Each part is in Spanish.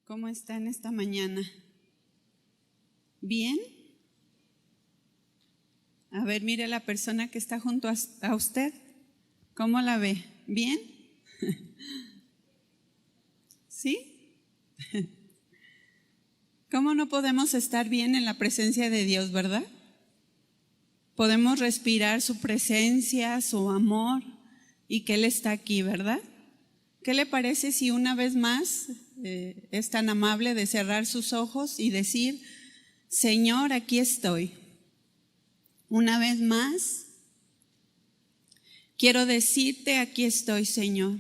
¿Cómo están esta mañana? ¿Bien? A ver, mire la persona que está junto a usted. ¿Cómo la ve? ¿Bien? ¿Sí? ¿Cómo no podemos estar bien en la presencia de Dios, verdad? Podemos respirar su presencia, su amor y que Él está aquí, ¿verdad? ¿Qué le parece si una vez más es tan amable de cerrar sus ojos y decir: Señor, aquí estoy? Una vez más, quiero decirte: aquí estoy, Señor,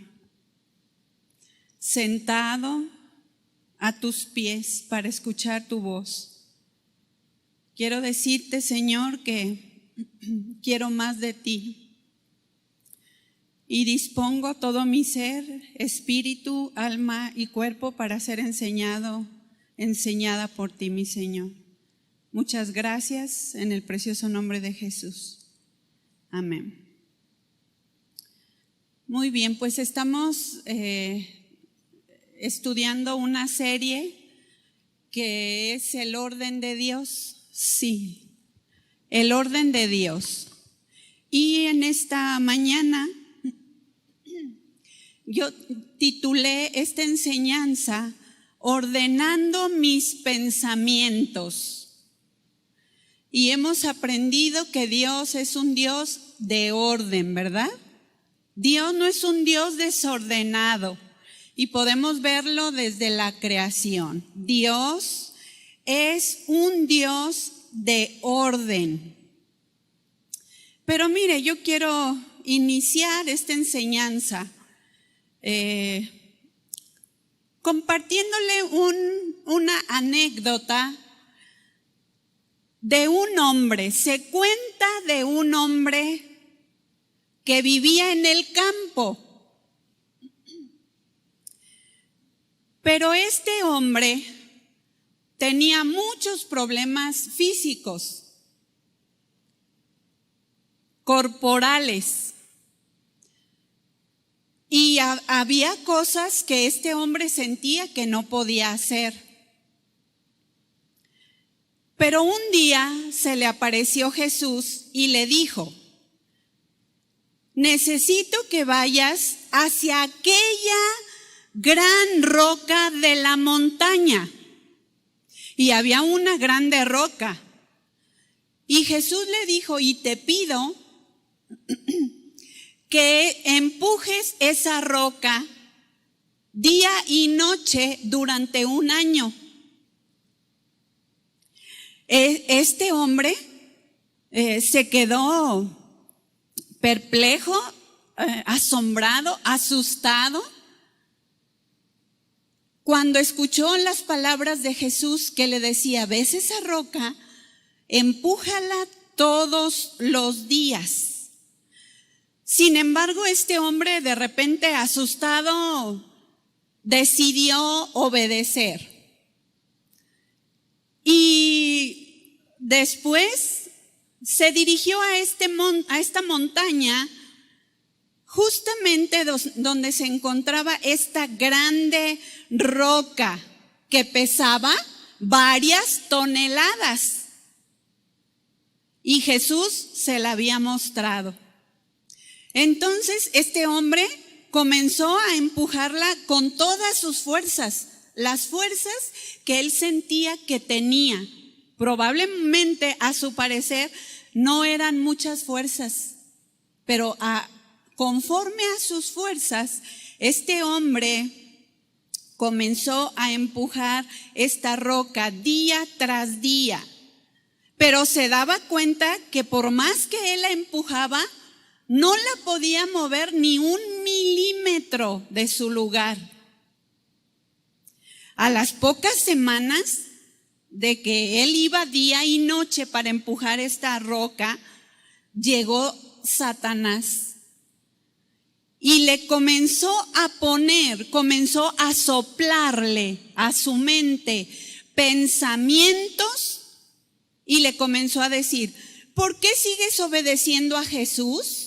sentado a tus pies para escuchar tu voz. Quiero decirte, Señor, que quiero más de ti. Y dispongo todo mi ser, espíritu, alma y cuerpo para ser enseñada por ti, mi Señor. Muchas gracias en el precioso nombre de Jesús. Amén. Muy bien, pues estamos estudiando una serie que es el orden de Dios. Sí, el orden de Dios. Y en esta mañana yo titulé esta enseñanza Ordenando mis pensamientos. Y hemos aprendido que Dios es un Dios de orden, ¿verdad? Dios no es un Dios desordenado y podemos verlo desde la creación. Dios es un Dios de orden. Pero mire, yo quiero iniciar esta enseñanza compartiéndole una anécdota de un hombre. Se cuenta de un hombre que vivía en el campo. Pero este hombre tenía muchos problemas físicos, corporales. Y había cosas que este hombre sentía que no podía hacer. Pero un día se le apareció Jesús y le dijo: necesito que vayas hacia aquella gran roca de la montaña. Y había una grande roca. Y Jesús le dijo: y te pido que empujes esa roca día y noche durante un año. Este hombre se quedó perplejo, asombrado, asustado, cuando escuchó las palabras de Jesús que le decía: ves esa roca, empújala todos los días. Sin embargo, este hombre, de repente asustado, decidió obedecer. Y después se dirigió a esta montaña, justamente donde se encontraba esta grande roca que pesaba varias toneladas. Y Jesús se la había mostrado. Entonces este hombre comenzó a empujarla con todas sus fuerzas, las fuerzas que él sentía que tenía. Probablemente, a su parecer, no eran muchas fuerzas, pero conforme a sus fuerzas, este hombre comenzó a empujar esta roca día tras día. Pero se daba cuenta que por más que él la empujaba, no la podía mover ni un milímetro de su lugar. A las pocas semanas de que él iba día y noche para empujar esta roca, llegó Satanás y le comenzó a soplarle a su mente pensamientos y le comenzó a decir: ¿por qué sigues obedeciendo a Jesús?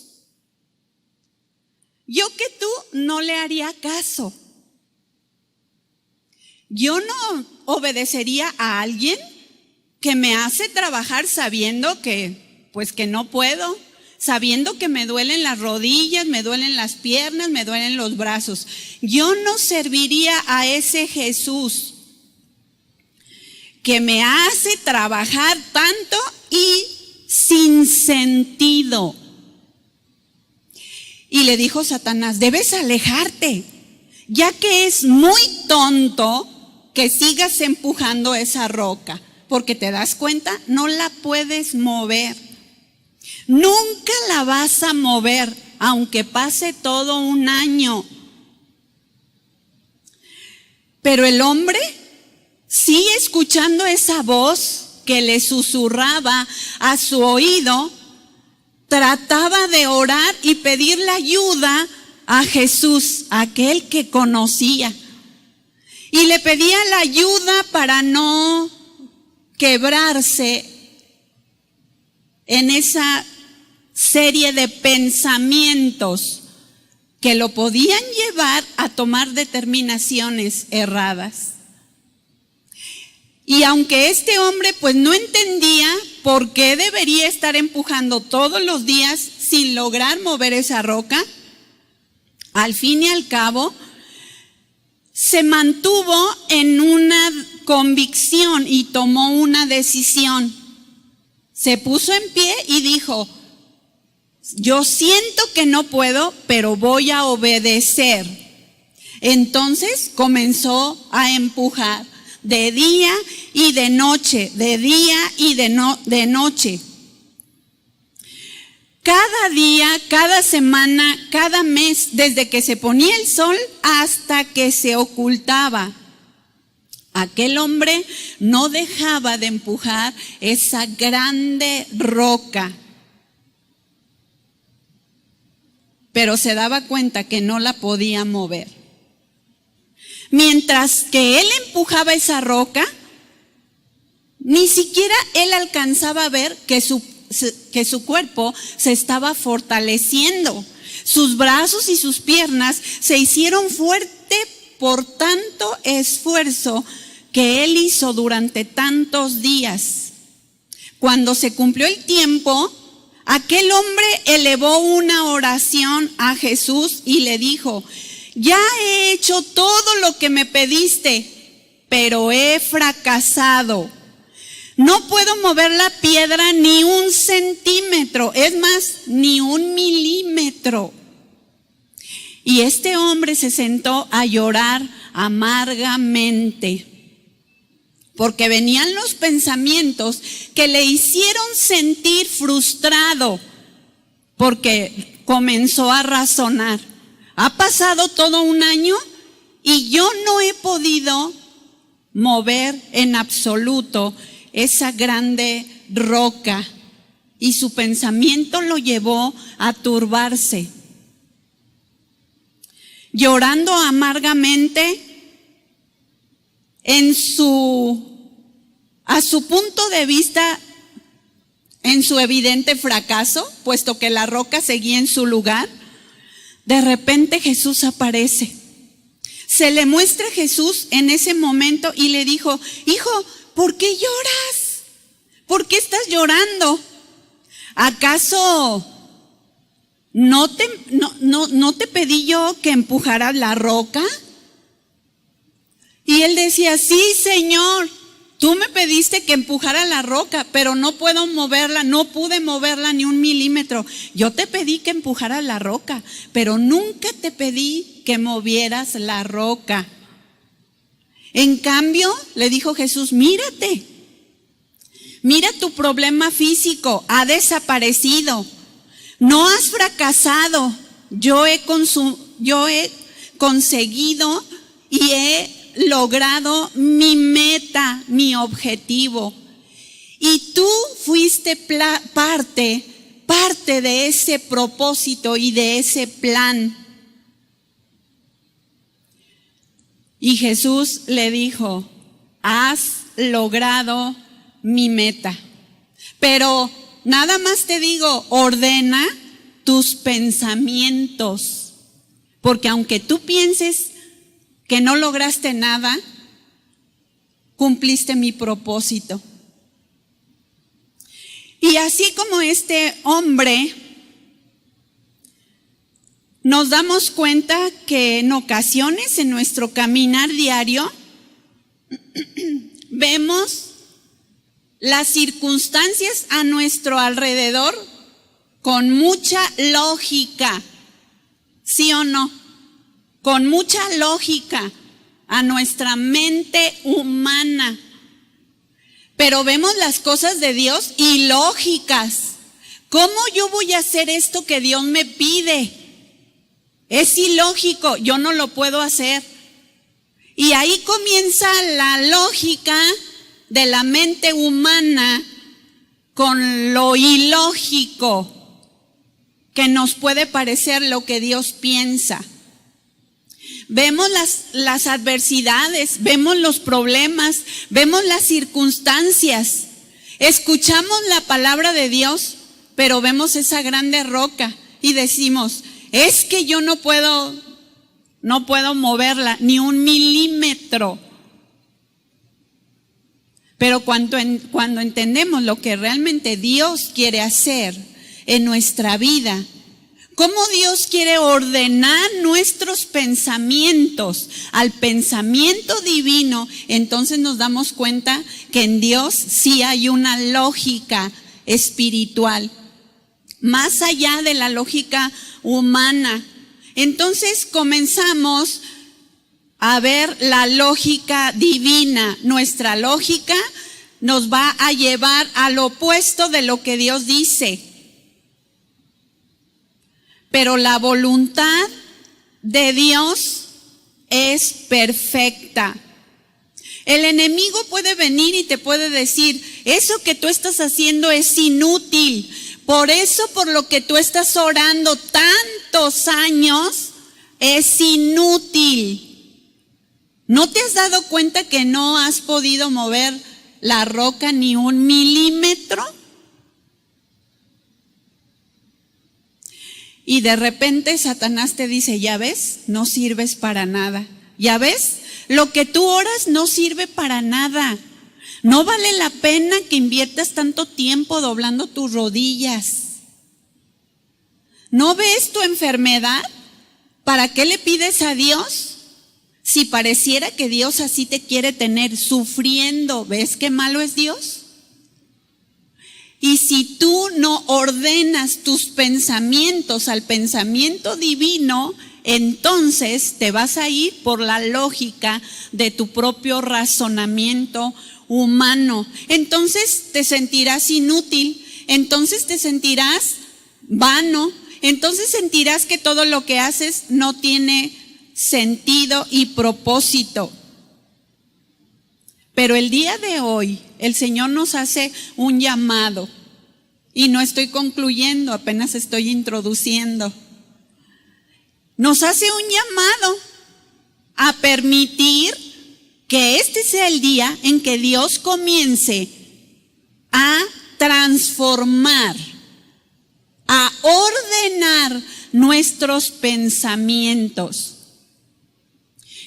Yo que tú no le haría caso. Yo no obedecería a alguien que me hace trabajar sabiendo que, pues que no puedo, sabiendo que me duelen las rodillas, me duelen las piernas, me duelen los brazos. Yo no serviría a ese Jesús que me hace trabajar tanto y sin sentido. Y le dijo Satanás, debes alejarte, ya que es muy tonto que sigas empujando esa roca, porque te das cuenta, no la puedes mover. Nunca la vas a mover, aunque pase todo un año. Pero el hombre, sí, escuchando esa voz que le susurraba a su oído, trataba de orar y pedirle ayuda a Jesús, aquel que conocía. Y le pedía la ayuda para no quebrarse en esa serie de pensamientos que lo podían llevar a tomar determinaciones erradas. Y aunque este hombre pues no entendía por qué debería estar empujando todos los días sin lograr mover esa roca, al fin y al cabo se mantuvo en una convicción y tomó una decisión. Se puso en pie y dijo, yo siento que no puedo, pero voy a obedecer. Entonces comenzó a empujar de día y de noche, de día y de noche. Cada día, cada semana, cada mes, desde que se ponía el sol hasta que se ocultaba, aquel hombre no dejaba de empujar esa grande roca. Pero se daba cuenta que no la podía mover. Mientras que él empujaba esa roca, ni siquiera él alcanzaba a ver que su cuerpo se estaba fortaleciendo. Sus brazos y sus piernas se hicieron fuertes por tanto esfuerzo que él hizo durante tantos días. Cuando se cumplió el tiempo, aquel hombre elevó una oración a Jesús y le dijo, ya he hecho todo lo que me pediste, pero he fracasado. No puedo mover la piedra ni un centímetro, es más, ni un milímetro. Y este hombre se sentó a llorar amargamente, porque venían los pensamientos que le hicieron sentir frustrado, porque comenzó a razonar. Ha pasado todo un año y yo no he podido mover en absoluto esa grande roca, y su pensamiento lo llevó a turbarse. Llorando amargamente, a su punto de vista, en su evidente fracaso, puesto que la roca seguía en su lugar, de repente Jesús aparece. Se le muestra a Jesús en ese momento y le dijo, hijo, ¿por qué lloras? ¿Por qué estás llorando? ¿Acaso no te pedí yo que empujaras la roca? Y él decía, sí, Señor, tú me pediste que empujara la roca, pero no puedo moverla, no pude moverla ni un milímetro. Yo te pedí que empujaras la roca, pero nunca te pedí que movieras la roca. En cambio, le dijo Jesús, mírate, mira tu problema físico, ha desaparecido, no has fracasado, yo he conseguido y he logrado mi meta, mi objetivo. Y tú fuiste parte de ese propósito y de ese plan. Y Jesús le dijo, has logrado mi meta. Pero nada más te digo, ordena tus pensamientos. Porque aunque tú pienses que no lograste nada, cumpliste mi propósito. Y así como este hombre, nos damos cuenta que en ocasiones en nuestro caminar diario vemos las circunstancias a nuestro alrededor con mucha lógica, ¿sí o no? Con mucha lógica a nuestra mente humana. Pero vemos las cosas de Dios ilógicas. ¿Cómo yo voy a hacer esto que Dios me pide? Es ilógico, yo no lo puedo hacer. Y ahí comienza la lógica de la mente humana con lo ilógico que nos puede parecer lo que Dios piensa. Vemos las adversidades, vemos los problemas, vemos las circunstancias, escuchamos la palabra de Dios, pero vemos esa grande roca y decimos, es que yo no puedo moverla ni un milímetro. Pero cuando entendemos lo que realmente Dios quiere hacer en nuestra vida, cómo Dios quiere ordenar nuestros pensamientos al pensamiento divino, entonces nos damos cuenta que en Dios sí hay una lógica espiritual, más allá de la lógica humana. Entonces comenzamos a ver la lógica divina. Nuestra lógica nos va a llevar al opuesto de lo que Dios dice. Pero la voluntad de Dios es perfecta. El enemigo puede venir y te puede decir, eso que tú estás haciendo es inútil. Por eso, por lo que tú estás orando tantos años, es inútil. ¿No te has dado cuenta que no has podido mover la roca ni un milímetro? Y de repente Satanás te dice, ya ves, no sirves para nada. Ya ves, lo que tú oras no sirve para nada. No vale la pena que inviertas tanto tiempo doblando tus rodillas. ¿No ves tu enfermedad? ¿Para qué le pides a Dios? Si pareciera que Dios así te quiere tener sufriendo, ¿ves qué malo es Dios? Y si tú no ordenas tus pensamientos al pensamiento divino, entonces te vas a ir por la lógica de tu propio razonamiento humano. Entonces te sentirás inútil, entonces te sentirás vano, entonces sentirás que todo lo que haces no tiene sentido y propósito. Pero el día de hoy el Señor nos hace un llamado y no estoy concluyendo, apenas estoy introduciendo. Nos hace un llamado a permitir que este sea el día en que Dios comience a transformar, a ordenar nuestros pensamientos.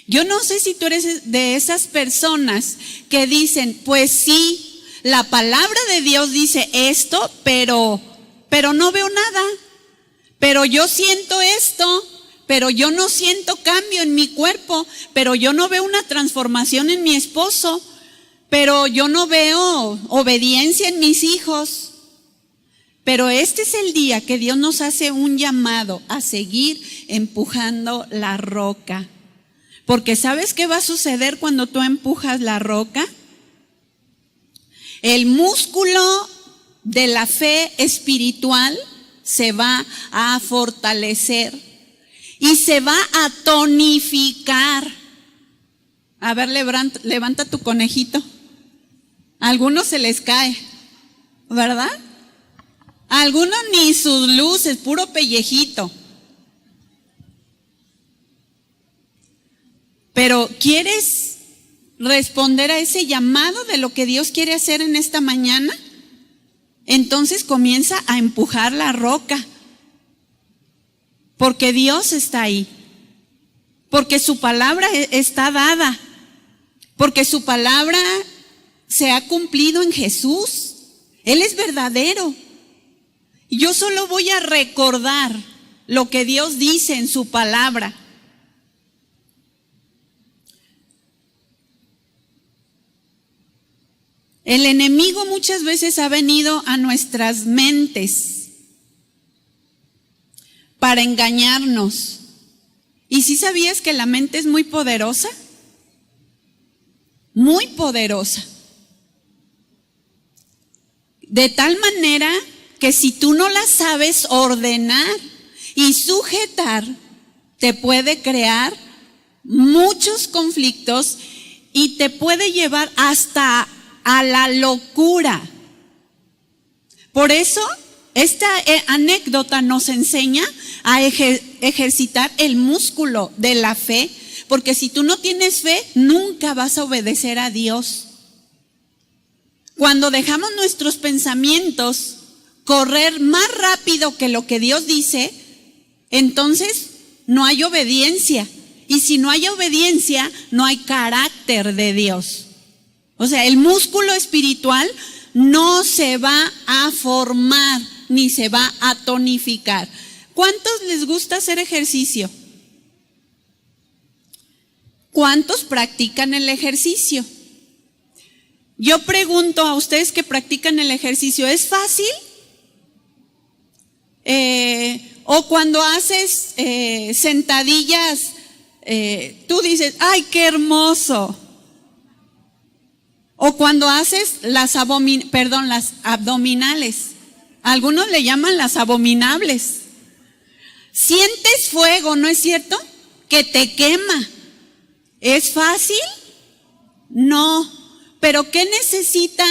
Yo no sé si tú eres de esas personas que dicen, pues sí, la palabra de Dios dice esto, pero no veo nada. Pero yo siento esto, pero yo no siento cambio en mi cuerpo, pero yo no veo una transformación en mi esposo, pero yo no veo obediencia en mis hijos. Pero este es el día que Dios nos hace un llamado a seguir empujando la roca. Porque ¿sabes qué va a suceder cuando tú empujas la roca? El músculo de la fe espiritual se va a fortalecer y se va a tonificar. A ver, levanta tu conejito. A algunos se les cae, ¿verdad? A algunos ni sus luces, puro pellejito. Pero ¿quieres responder a ese llamado de lo que Dios quiere hacer en esta mañana? Entonces comienza a empujar la roca. Porque Dios está ahí. Porque su palabra está dada. porque su palabra se ha cumplido en Jesús. Él es verdadero. Y yo solo voy a recordar lo que Dios dice en su palabra. El enemigo muchas veces ha venido a nuestras mentes para engañarnos. ¿Y si sabías que la mente es muy poderosa? Muy poderosa. De tal manera que si tú no la sabes ordenar y sujetar, te puede crear muchos conflictos y te puede llevar hasta a la locura. Por eso, esta anécdota nos enseña a ejercitar el músculo de la fe, porque si tú no tienes fe, nunca vas a obedecer a Dios. Cuando dejamos nuestros pensamientos correr más rápido que lo que Dios dice, entonces no hay obediencia. Y si no hay obediencia, no hay carácter de Dios. O sea, el músculo espiritual no se va a formar ni se va a tonificar. ¿Cuántos les gusta hacer ejercicio? ¿Cuántos practican el ejercicio? Yo pregunto a ustedes que practican el ejercicio, ¿es fácil? O cuando haces sentadillas, tú dices, ¡ay, qué hermoso! O cuando haces las abdominales, algunos le llaman las abominables. Sientes fuego, ¿no es cierto? Que te quema. ¿Es fácil? No. Pero ¿qué necesita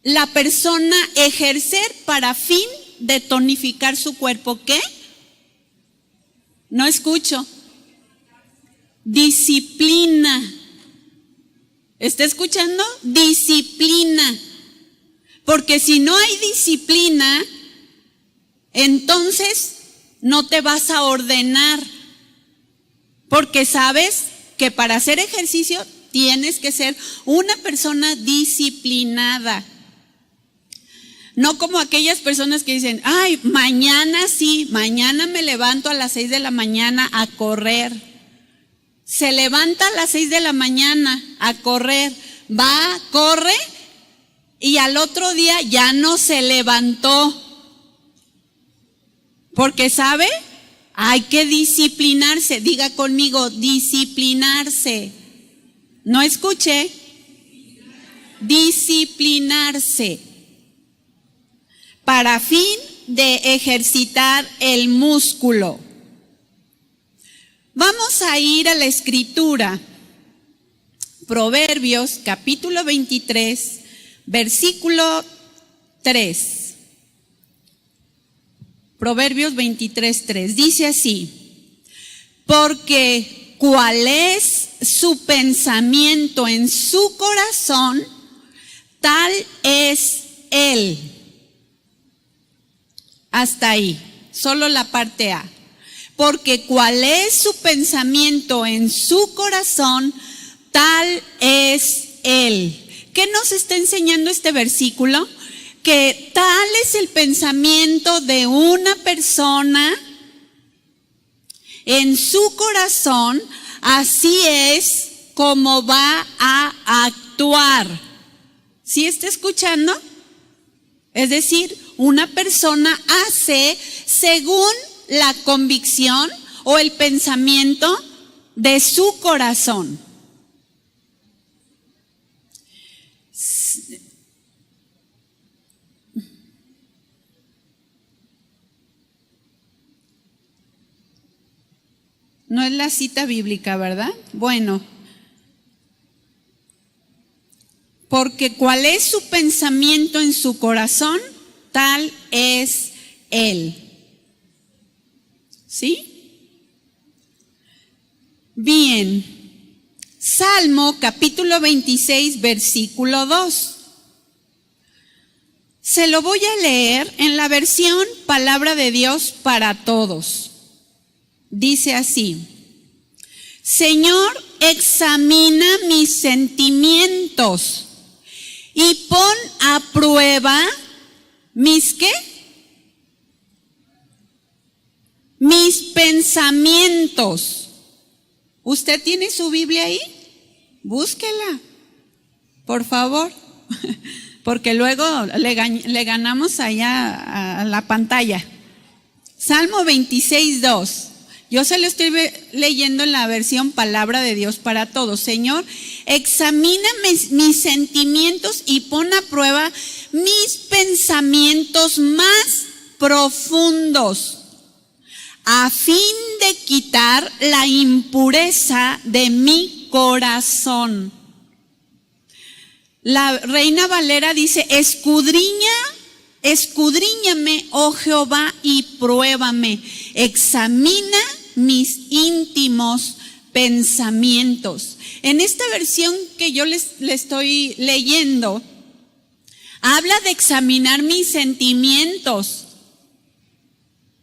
la persona ejercer para fin de tonificar su cuerpo? ¿Qué? No escucho. Disciplina. ¿Está escuchando? Disciplina. Porque si no hay disciplina, entonces no te vas a ordenar. Porque sabes que para hacer ejercicio tienes que ser una persona disciplinada. No como aquellas personas que dicen, ay, mañana sí, mañana me levanto a las 6 de la mañana a correr. Se levanta a las 6 de la mañana a correr, va, corre y al otro día ya no se levantó. Porque ¿sabe? Hay que disciplinarse. Diga conmigo, disciplinarse. No escuché. Disciplinarse. Para fin de ejercitar el músculo. Vamos a ir a la escritura. Proverbios capítulo 23, versículo 3. Proverbios 23, 3. Dice así: porque cuál es su pensamiento en su corazón, tal es él. Hasta ahí, solo la parte A. Porque cuál es su pensamiento en su corazón, tal es él. ¿Qué nos está enseñando este versículo? Que tal es el pensamiento de una persona en su corazón, así es como va a actuar. ¿Sí está escuchando? Es decir, una persona hace según la convicción o el pensamiento de su corazón. No es la cita bíblica, ¿verdad? Bueno, porque cuál es su pensamiento en su corazón, tal es él. ¿Sí? Bien. Salmo capítulo 26, versículo 2. Se lo voy a leer en la versión Palabra de Dios para Todos. Dice así: Señor, examina mis sentimientos y pon a prueba mis ¿qué? Mis pensamientos. ¿Usted tiene su Biblia ahí? Búsquela, por favor, porque luego le ganamos allá a la pantalla. Salmo 26:2. Yo se lo estoy leyendo en la versión Palabra de Dios para Todos. Señor, examina mis sentimientos y pon a prueba mis pensamientos más profundos, a fin de quitar la impureza de mi corazón. La Reina Valera dice, escudriñame, oh Jehová, y pruébame. Examina mis íntimos pensamientos. En esta versión que yo le estoy leyendo, habla de examinar mis sentimientos,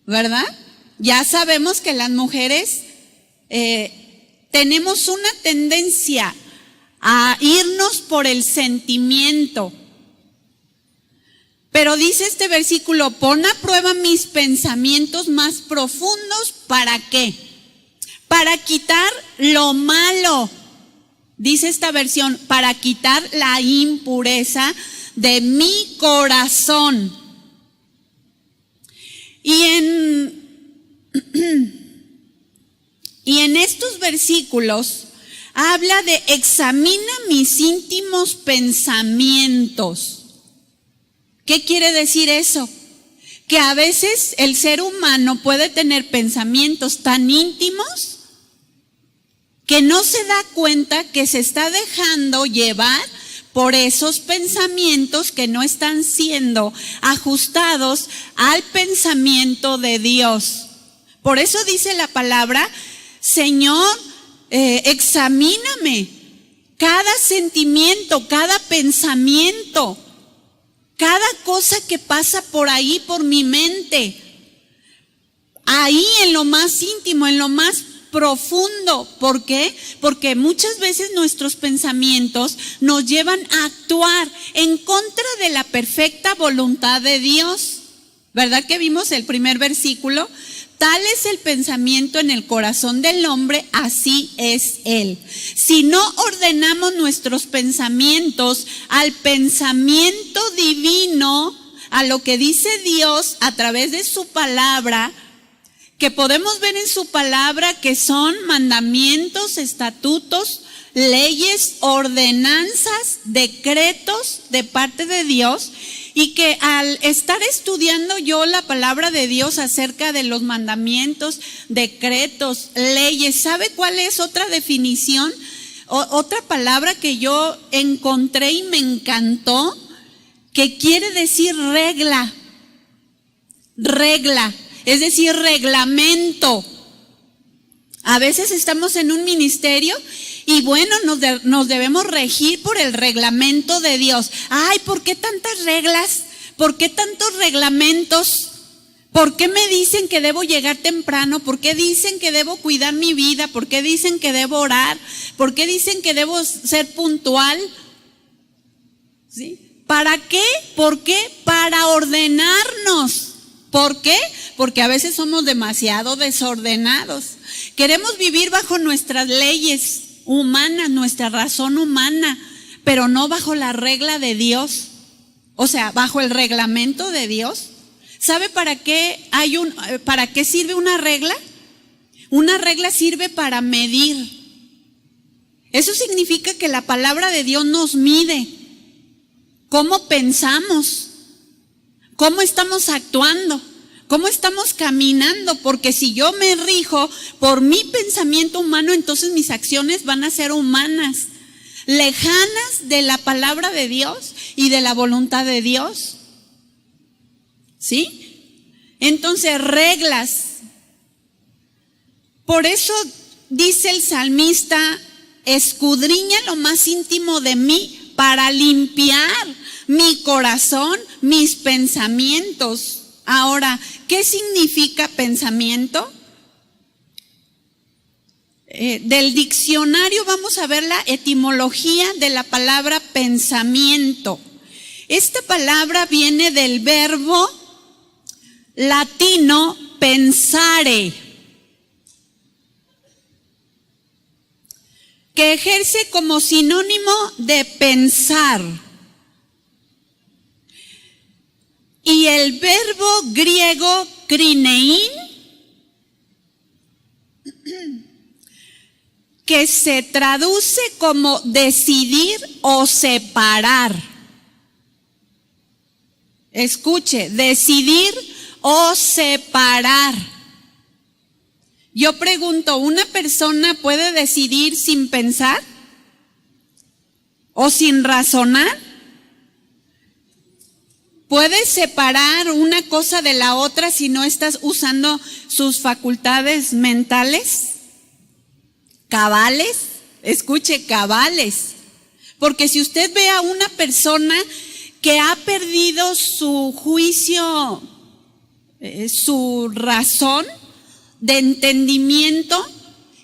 ¿verdad? Ya sabemos que las mujeres tenemos una tendencia a irnos por el sentimiento. Pero dice este versículo, pon a prueba mis pensamientos más profundos, ¿para qué? Para quitar lo malo, dice esta versión, para quitar la impureza de mi corazón. Y en estos versículos habla de examina mis íntimos pensamientos. ¿Qué quiere decir eso? Que a veces el ser humano puede tener pensamientos tan íntimos que no se da cuenta que se está dejando llevar por esos pensamientos que no están siendo ajustados al pensamiento de Dios. Por eso dice la palabra, Señor, examíname cada sentimiento, cada pensamiento, cada cosa que pasa por ahí, por mi mente, ahí en lo más íntimo, en lo más profundo. ¿Por qué? Porque muchas veces nuestros pensamientos nos llevan a actuar en contra de la perfecta voluntad de Dios. ¿Verdad que vimos el primer versículo? Tal es el pensamiento en el corazón del hombre, así es él. Si no ordenamos nuestros pensamientos al pensamiento divino, a lo que dice Dios a través de su palabra, que podemos ver en su palabra que son mandamientos, estatutos, leyes, ordenanzas, decretos de parte de Dios, y que al estar estudiando yo la palabra de Dios acerca de los mandamientos, decretos, leyes, ¿sabe cuál es otra definición? Otra palabra que yo encontré y me encantó, que quiere decir regla. Regla, es decir, reglamento. A veces estamos en un ministerio y bueno, nos debemos regir por el reglamento de Dios. Ay, ¿por qué tantas reglas? ¿Por qué tantos reglamentos? ¿Por qué me dicen que debo llegar temprano? ¿Por qué dicen que debo cuidar mi vida? ¿Por qué dicen que debo orar? ¿Por qué dicen que debo ser puntual? ¿Sí? ¿Para qué? ¿Por qué? Para ordenarnos. ¿Por qué? Porque a veces somos demasiado desordenados. Queremos vivir bajo nuestras leyes humanas, nuestra razón humana, pero no bajo la regla de Dios. O sea, bajo el reglamento de Dios. ¿Sabe para qué sirve una regla? Una regla sirve para medir. Eso significa que la palabra de Dios nos mide. ¿Cómo pensamos? ¿Cómo estamos actuando? ¿Cómo estamos caminando? Porque si yo me rijo por mi pensamiento humano, entonces mis acciones van a ser humanas, lejanas de la palabra de Dios y de la voluntad de Dios. ¿Sí? Entonces, reglas. Por eso dice el salmista, escudriña lo más íntimo de mí para limpiar mi corazón, mis pensamientos. Ahora, ¿qué significa pensamiento? del diccionario vamos a ver la etimología de la palabra pensamiento. Esta palabra viene del verbo latino pensare, que ejerce como sinónimo de pensar. Y el verbo griego krinein, que se traduce como decidir o separar. Escuche, decidir o separar. Yo pregunto, ¿una persona puede decidir sin pensar o sin razonar? ¿Puedes separar una cosa de la otra si no estás usando sus facultades mentales? Cabales, escuche, cabales. Porque si usted ve a una persona que ha perdido su juicio, su razón de entendimiento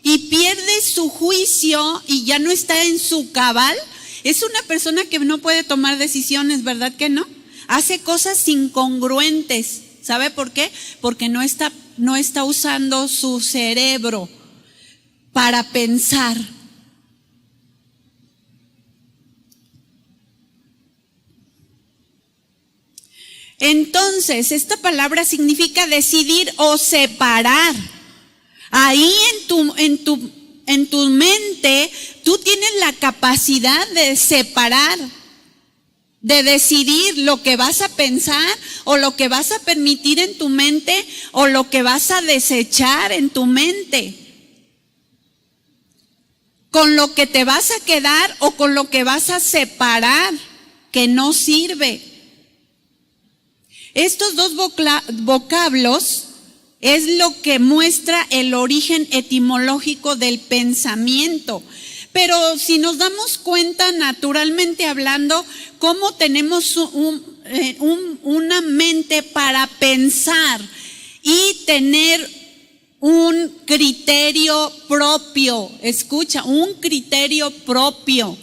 y pierde su juicio y ya no está en su cabal, es una persona que no puede tomar decisiones, ¿verdad que no? Hace cosas incongruentes. ¿Sabe por qué? Porque no está usando su cerebro para pensar. Entonces, esta palabra significa decidir o separar. Ahí en tu mente, tú tienes la capacidad de separar, de decidir lo que vas a pensar o lo que vas a permitir en tu mente o lo que vas a desechar en tu mente. Con lo que te vas a quedar o con lo que vas a separar, que no sirve. Estos dos vocablos es lo que muestra el origen etimológico del pensamiento. Pero si nos damos cuenta, naturalmente hablando, cómo tenemos una mente para pensar y tener un criterio propio. Escucha, un criterio propio.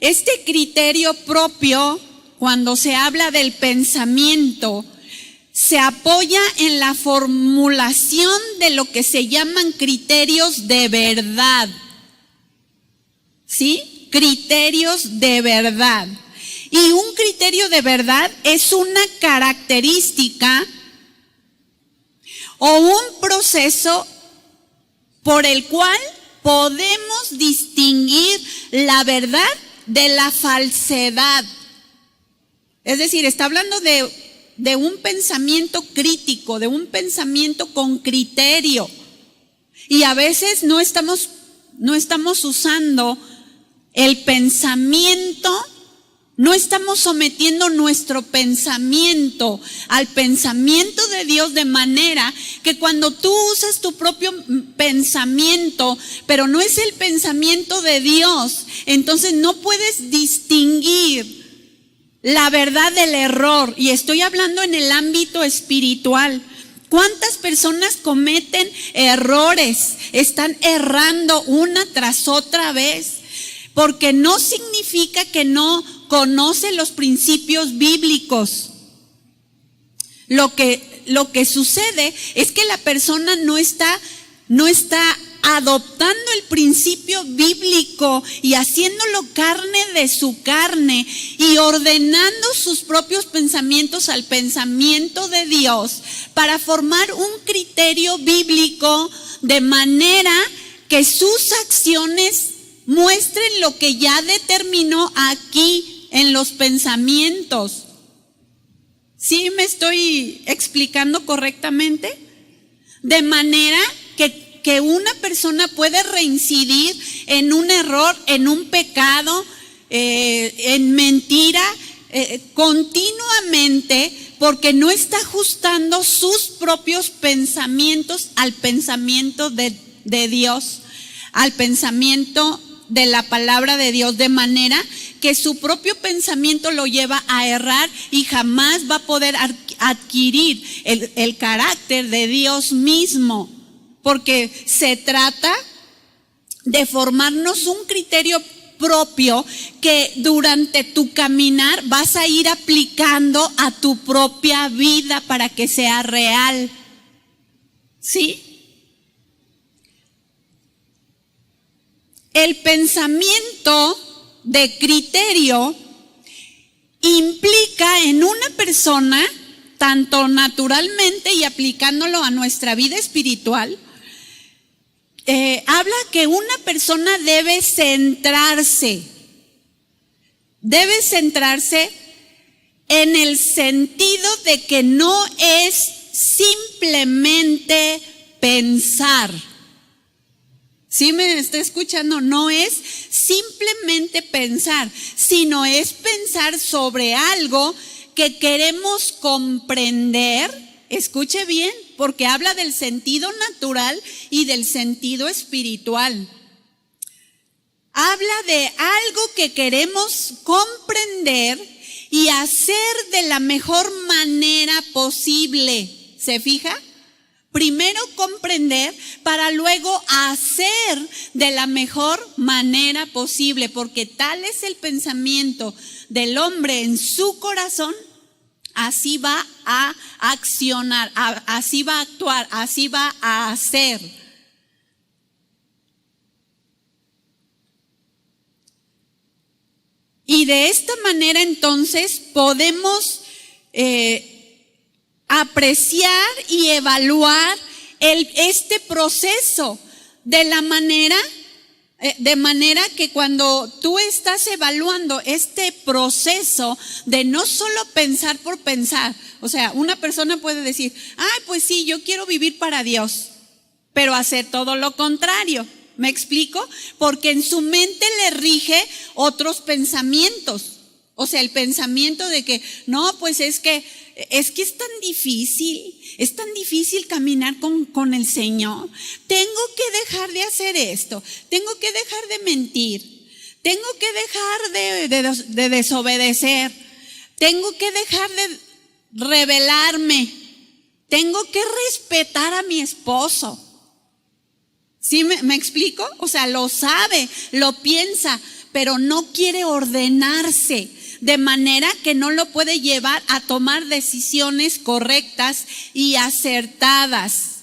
Este criterio propio, cuando se habla del pensamiento, se apoya en la formulación de lo que se llaman criterios de verdad. ¿Sí? Criterios de verdad. Y un criterio de verdad es una característica o un proceso por el cual podemos distinguir la verdad de la falsedad. Es decir, está hablando de un pensamiento crítico, de un pensamiento con criterio. Y a veces no estamos usando el pensamiento, no estamos sometiendo nuestro pensamiento al pensamiento de Dios, de manera que cuando tú usas tu propio pensamiento, pero no es el pensamiento de Dios, entonces no puedes distinguir la verdad del error. Y estoy hablando en el ámbito espiritual. ¿Cuántas personas cometen errores? Están errando una tras otra vez. Porque no significa que no conoce los principios bíblicos. Lo que sucede es que la persona no está adoptando el principio bíblico y haciéndolo carne de su carne y ordenando sus propios pensamientos al pensamiento de Dios para formar un criterio bíblico, de manera que sus acciones muestren lo que ya determinó aquí en los pensamientos. ¿Sí me estoy explicando correctamente? De manera que una persona puede reincidir en un error, en un pecado, en mentira, continuamente, porque no está ajustando sus propios pensamientos al pensamiento de Dios, al pensamiento de la palabra de Dios, de manera que su propio pensamiento lo lleva a errar y jamás va a poder adquirir el carácter de Dios mismo, porque se trata de formarnos un criterio propio que durante tu caminar vas a ir aplicando a tu propia vida para que sea real. ¿Sí? El pensamiento de criterio implica en una persona, tanto naturalmente y aplicándolo a nuestra vida espiritual, habla que una persona debe centrarse en el sentido de que no es simplemente pensar. ¿Sí me está escuchando? No es simplemente pensar, sino es pensar sobre algo que queremos comprender. Escuche bien, porque habla del sentido natural y del sentido espiritual. Habla de algo que queremos comprender y hacer de la mejor manera posible. ¿Se fija? Primero comprender para luego hacer de la mejor manera posible, porque tal es el pensamiento del hombre en su corazón, así va a accionar, así va a actuar, así va a hacer. Y de esta manera entonces podemos apreciar y evaluar este proceso de manera que cuando tú estás evaluando este proceso de no solo pensar por pensar, o sea, una persona puede decir, pues sí, yo quiero vivir para Dios, pero hacer todo lo contrario. ¿Me explico? Porque en su mente le rige otros pensamientos. O sea, el pensamiento de que, no, pues es que es tan difícil caminar con el Señor. Tengo que dejar de hacer esto, tengo que dejar de mentir, tengo que dejar de desobedecer, tengo que dejar de rebelarme, tengo que respetar a mi esposo. ¿Sí me explico? O sea, lo sabe, lo piensa, pero no quiere ordenarse, de manera que no lo puede llevar a tomar decisiones correctas y acertadas.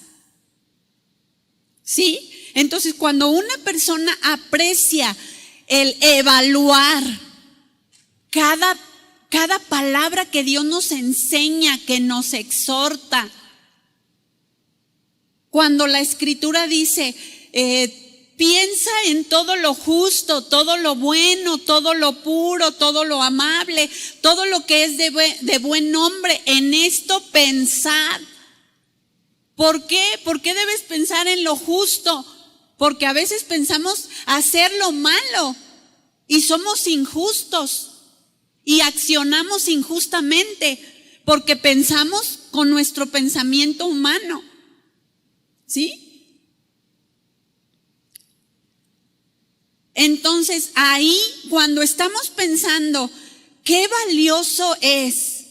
¿Sí? Entonces, cuando una persona aprecia el evaluar cada palabra que Dios nos enseña, que nos exhorta, cuando la Escritura dice, piensa en todo lo justo, todo lo bueno, todo lo puro, todo lo amable, todo lo que es de buen nombre, en esto pensad. ¿Por qué? ¿Por qué debes pensar en lo justo? Porque a veces pensamos hacer lo malo y somos injustos y accionamos injustamente porque pensamos con nuestro pensamiento humano. ¿Sí? Entonces ahí cuando estamos pensando qué valioso es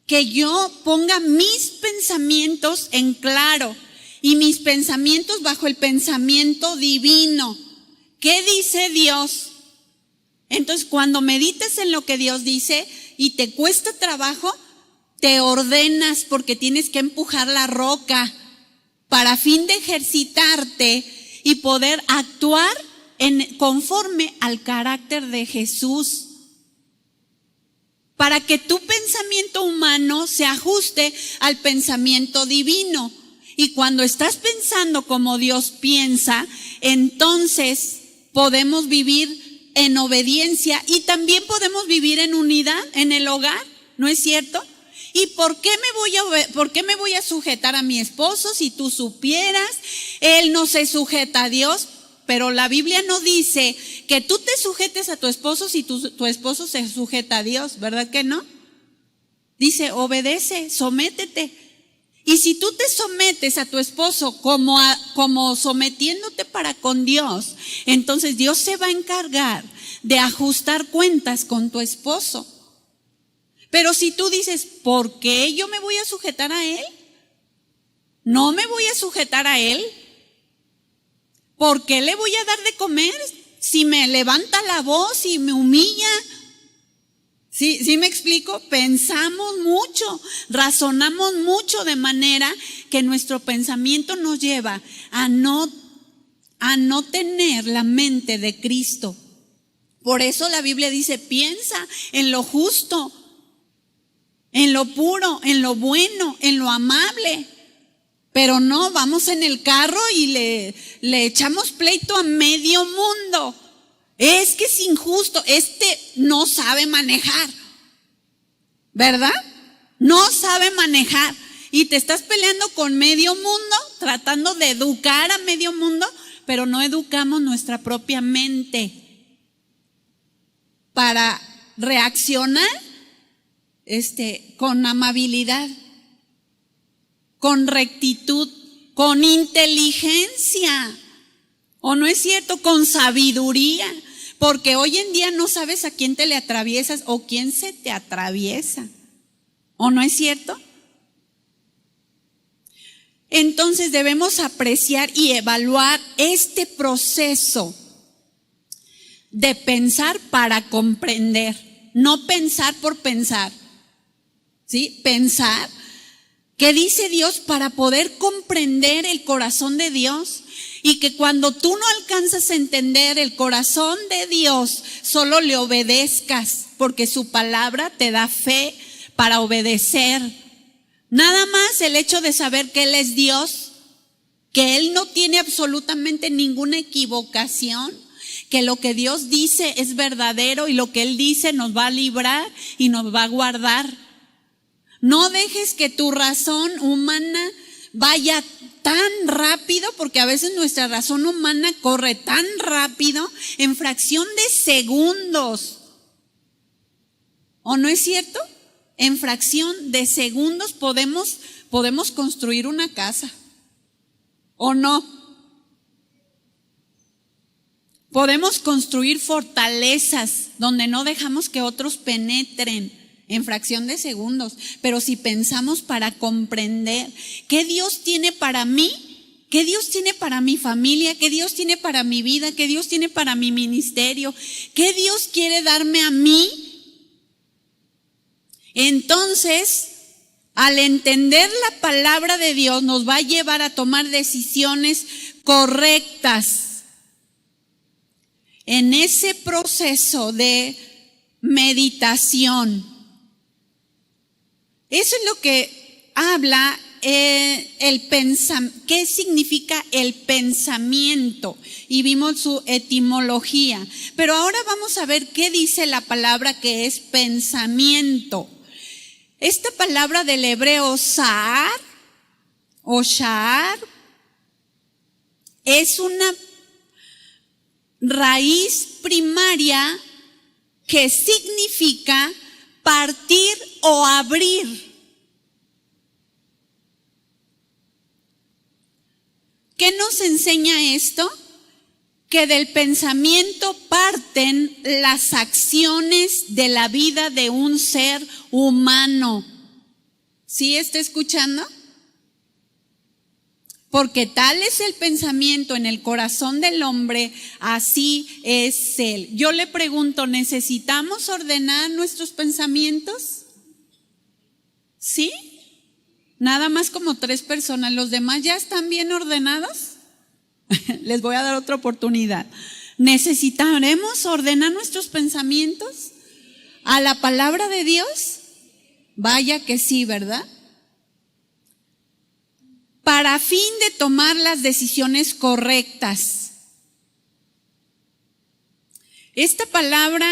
que yo ponga mis pensamientos en claro y mis pensamientos bajo el pensamiento divino. ¿Qué dice Dios? Entonces cuando meditas en lo que Dios dice y te cuesta trabajo, te ordenas porque tienes que empujar la roca para fin de ejercitarte y poder actuar conforme al carácter de Jesús. Para que tu pensamiento humano se ajuste al pensamiento divino. Y cuando estás pensando como Dios piensa, entonces podemos vivir en obediencia y también podemos vivir en unidad en el hogar, ¿no es cierto? ¿Y por qué me voy a sujetar a mi esposo? Si tú supieras, él no se sujeta a Dios, pero la Biblia no dice que tú te sujetes a tu esposo si tu esposo se sujeta a Dios, ¿verdad que no? Dice, obedece, sométete. Y si tú te sometes a tu esposo como sometiéndote para con Dios, entonces Dios se va a encargar de ajustar cuentas con tu esposo. Pero si tú dices, ¿por qué yo me voy a sujetar a él? ¿No me voy a sujetar a él? ¿Por qué le voy a dar de comer si me levanta la voz y me humilla? ¿Sí me explico? Pensamos mucho, razonamos mucho, de manera que nuestro pensamiento nos lleva a no tener la mente de Cristo. Por eso la Biblia dice, piensa en lo justo, en lo puro, en lo bueno, en lo amable. Pero no, vamos en el carro y le echamos pleito a medio mundo. Es que es injusto, no sabe manejar, ¿verdad? No sabe manejar. Y te estás peleando con medio mundo, tratando de educar a medio mundo, pero no educamos nuestra propia mente para reaccionar con amabilidad, con rectitud, con inteligencia, ¿o no es cierto? Con sabiduría, porque hoy en día no sabes a quién te le atraviesas o quién se te atraviesa, ¿o no es cierto? Entonces debemos apreciar y evaluar este proceso de pensar para comprender, no pensar por pensar, ¿sí? Pensar. ¿Qué dice Dios para poder comprender el corazón de Dios? Y que cuando tú no alcanzas a entender el corazón de Dios, solo le obedezcas, porque su palabra te da fe para obedecer. Nada más el hecho de saber que Él es Dios, que Él no tiene absolutamente ninguna equivocación, que lo que Dios dice es verdadero y lo que Él dice nos va a librar y nos va a guardar. No dejes que tu razón humana vaya tan rápido, porque a veces nuestra razón humana corre tan rápido en fracción de segundos. ¿O no es cierto? En fracción de segundos podemos construir una casa. ¿O no? Podemos construir fortalezas donde no dejamos que otros penetren. En fracción de segundos. Pero si pensamos para comprender qué Dios tiene para mí, qué Dios tiene para mi familia, qué Dios tiene para mi vida, qué Dios tiene para mi ministerio, qué Dios quiere darme a mí, entonces al entender la palabra de Dios nos va a llevar a tomar decisiones correctas en ese proceso de meditación. Eso es lo que habla ¿qué significa el pensamiento? Y vimos su etimología. Pero ahora vamos a ver qué dice la palabra que es pensamiento. Esta palabra del hebreo sa'ar o sha'ar es una raíz primaria que significa partir o abrir. ¿Qué nos enseña esto? Que del pensamiento parten las acciones de la vida de un ser humano. ¿Sí está escuchando? Porque tal es el pensamiento en el corazón del hombre, así es él. Yo le pregunto, ¿necesitamos ordenar nuestros pensamientos? ¿Sí? Nada más como 3 personas. ¿Los demás ya están bien ordenados? Les voy a dar otra oportunidad. ¿Necesitaremos ordenar nuestros pensamientos a la palabra de Dios? Vaya que sí, ¿verdad? Para fin de tomar las decisiones correctas. Esta palabra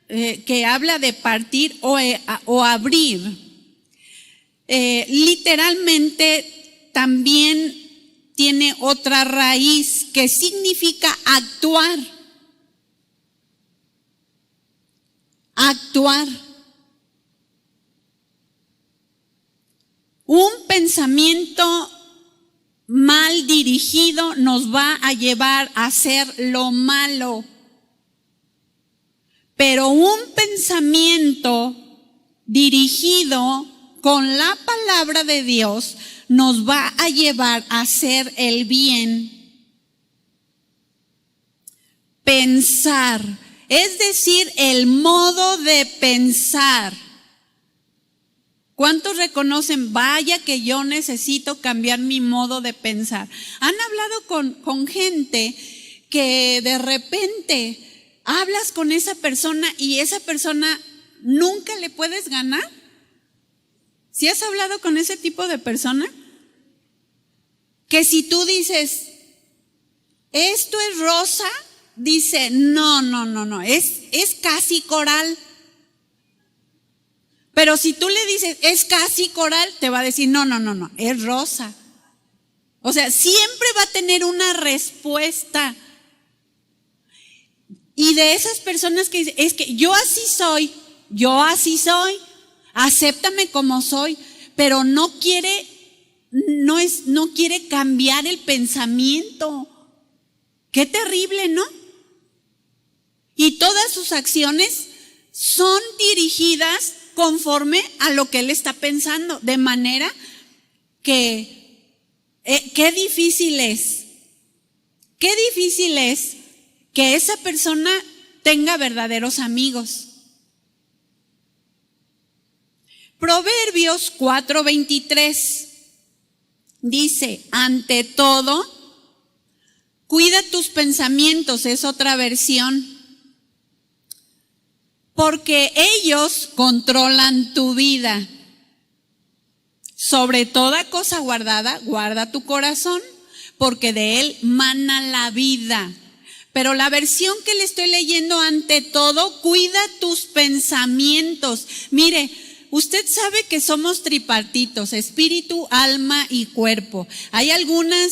que habla de partir o abrir, literalmente también tiene otra raíz que significa actuar. Actuar. Un pensamiento mal dirigido nos va a llevar a hacer lo malo. Pero un pensamiento dirigido con la palabra de Dios nos va a llevar a hacer el bien. Pensar, es decir, el modo de pensar. ¿Cuántos reconocen? Vaya que yo necesito cambiar mi modo de pensar. ¿Han hablado con gente que de repente hablas con esa persona y esa persona nunca le puedes ganar? ¿Sí has hablado con ese tipo de persona? Que si tú dices, esto es rosa, dice, no, es casi coral. Pero si tú le dices, es casi coral, te va a decir, no, es rosa. O sea, siempre va a tener una respuesta. Y de esas personas que dicen, es que yo así soy, acéptame como soy, pero no quiere cambiar el pensamiento. Qué terrible, ¿no? Y todas sus acciones son dirigidas conforme a lo que él está pensando, de manera que qué difícil es que esa persona tenga verdaderos amigos. Proverbios 4:23 dice, ante todo, cuida tus pensamientos, es otra versión, porque ellos controlan tu vida. Sobre toda cosa guardada, guarda tu corazón, porque de él mana la vida. Pero la versión que le estoy leyendo, ante todo, cuida tus pensamientos. Mire, usted sabe que somos tripartitos, espíritu, alma y cuerpo. Hay alguna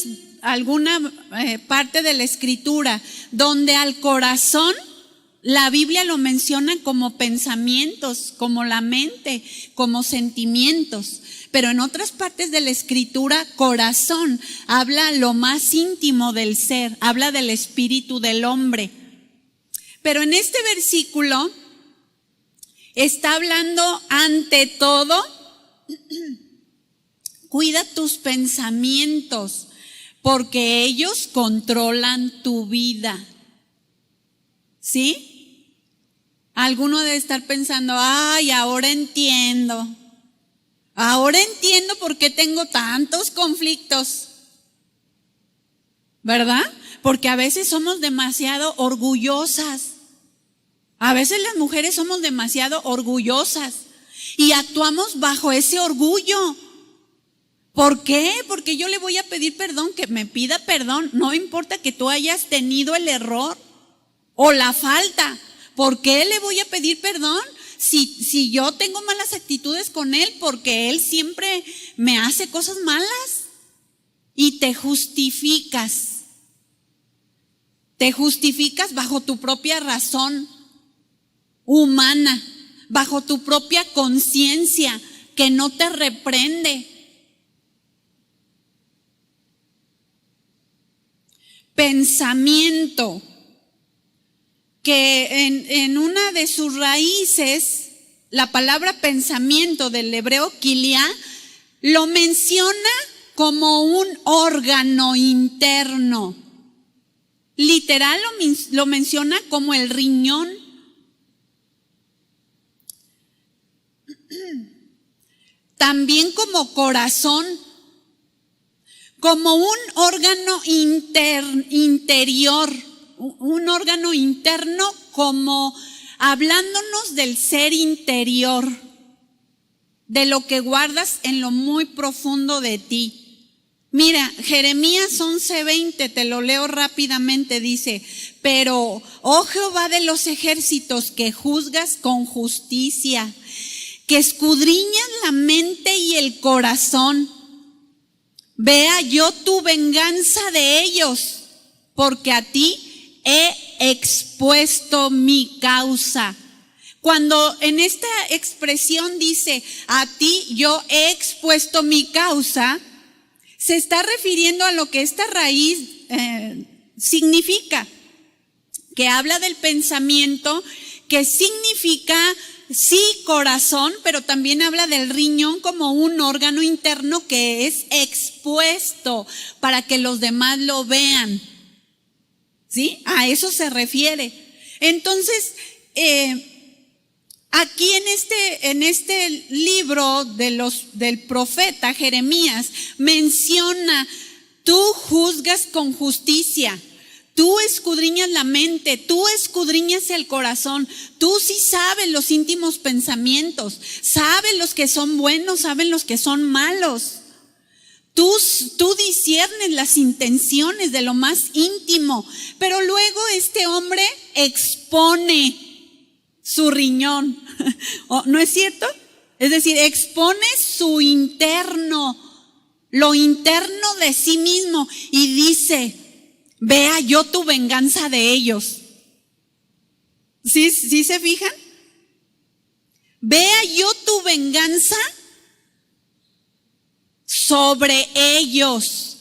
parte de la escritura donde al corazón la Biblia lo menciona como pensamientos, como la mente, como sentimientos. Pero en otras partes de la escritura, corazón habla lo más íntimo del ser, habla del espíritu del hombre. Pero en este versículo está hablando, ante todo, cuida tus pensamientos, porque ellos controlan tu vida. ¿Sí? Alguno debe estar pensando, ay, ahora entiendo por qué tengo tantos conflictos, ¿verdad? Porque a veces somos demasiado orgullosas. A veces las mujeres somos demasiado orgullosas y actuamos bajo ese orgullo. ¿Por qué? Porque yo le voy a pedir perdón, que me pida perdón. No importa que tú hayas tenido el error o la falta. ¿Por qué le voy a pedir perdón? Si yo tengo malas actitudes con él, porque él siempre me hace cosas malas. Y te justificas. Te justificas bajo tu propia razón humana, bajo tu propia conciencia que no te reprende. Pensamiento, que en una de sus raíces, la palabra pensamiento del hebreo kilia, lo menciona como un órgano interno. Literal lo menciona como el riñón. También como corazón, como un órgano interior, un órgano interno, como hablándonos del ser interior, de lo que guardas en lo muy profundo de ti. Mira, Jeremías 11:20, te lo leo rápidamente, dice, pero, oh Jehová de los ejércitos, que juzgas con justicia, que escudriñas la mente y el corazón, vea yo tu venganza de ellos, porque a ti he expuesto mi causa. Cuando en esta expresión dice, a ti yo he expuesto mi causa, se está refiriendo a lo que esta raíz significa, que habla del pensamiento que significa, sí, corazón, pero también habla del riñón como un órgano interno que es expuesto para que los demás lo vean. ¿Sí? A eso se refiere. Entonces, aquí en este libro del profeta Jeremías menciona: tú juzgas con justicia, tú escudriñas la mente, tú escudriñas el corazón, tú sí sabes los íntimos pensamientos, sabes los que son buenos, sabes los que son malos. Tú disciernes las intenciones de lo más íntimo, pero luego este hombre expone su riñón, ¿no es cierto? Es decir, expone su interno, lo interno de sí mismo, y dice: vea yo tu venganza de ellos. ¿Sí se fijan? Vea yo tu venganza sobre ellos.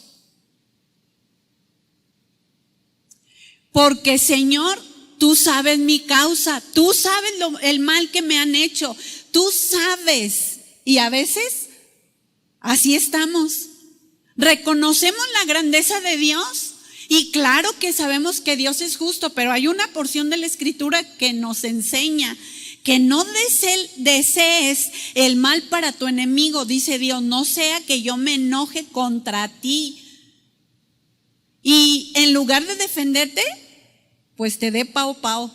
Porque, Señor, tú sabes mi causa, tú sabes el mal que me han hecho, tú sabes. Y a veces así estamos. Reconocemos la grandeza de Dios y claro que sabemos que Dios es justo, pero hay una porción de la Escritura que nos enseña que no desees el mal para tu enemigo, dice Dios, no sea que yo me enoje contra ti. Y en lugar de defenderte, pues te dé pao.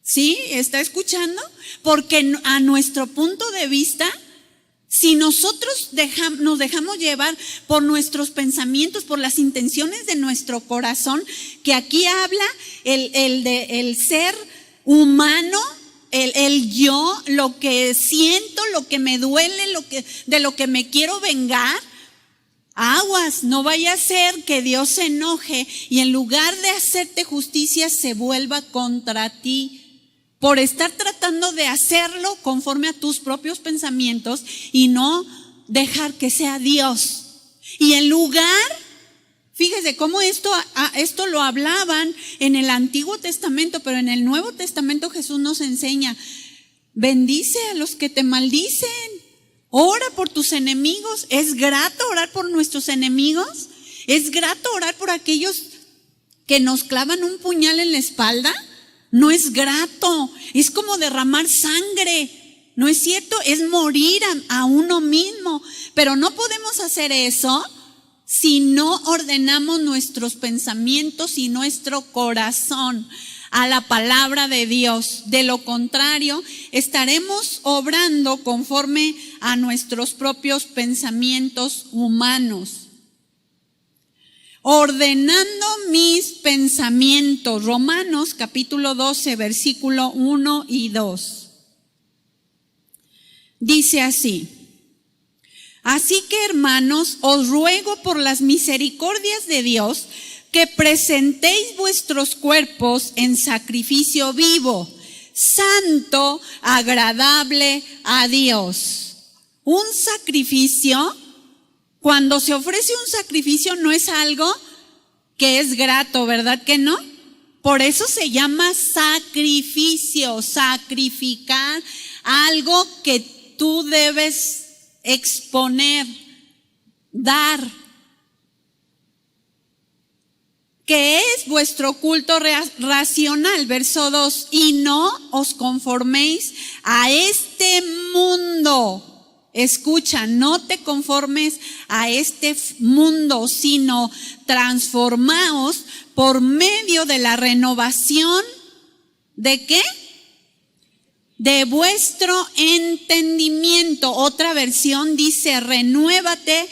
¿Sí? ¿Está escuchando? Porque a nuestro punto de vista, si nosotros nos dejamos llevar por nuestros pensamientos, por las intenciones de nuestro corazón, que aquí habla el ser humano, el yo, lo que siento, lo que me duele, de lo que me quiero vengar, aguas, no vaya a ser que Dios se enoje y en lugar de hacerte justicia se vuelva contra ti por estar tratando de hacerlo conforme a tus propios pensamientos y no dejar que sea Dios. Y en lugar, fíjese cómo esto lo hablaban en el Antiguo Testamento, pero en el Nuevo Testamento Jesús nos enseña: bendice a los que te maldicen, ora por tus enemigos. ¿Es grato orar por nuestros enemigos? ¿Es grato orar por aquellos que nos clavan un puñal en la espalda? No es grato, es como derramar sangre, ¿no es cierto? Es morir a uno mismo, pero no podemos hacer eso si no ordenamos nuestros pensamientos y nuestro corazón a la palabra de Dios. De lo contrario, estaremos obrando conforme a nuestros propios pensamientos humanos. Ordenando mis pensamientos. Romanos capítulo 12, versículo 1 y 2. Dice así: así que, hermanos, os ruego por las misericordias de Dios que presentéis vuestros cuerpos en sacrificio vivo, santo, agradable a Dios. Un sacrificio, cuando se ofrece un sacrificio, no es algo que es grato, ¿verdad que no? Por eso se llama sacrificio, sacrificar algo que tú debes exponer, dar. Que es vuestro culto racional, verso 2, y no os conforméis a este mundo. Escucha, no te conformes a este mundo, sino transformaos por medio de la renovación, ¿de qué? De vuestro entendimiento. Otra versión dice: renuévate,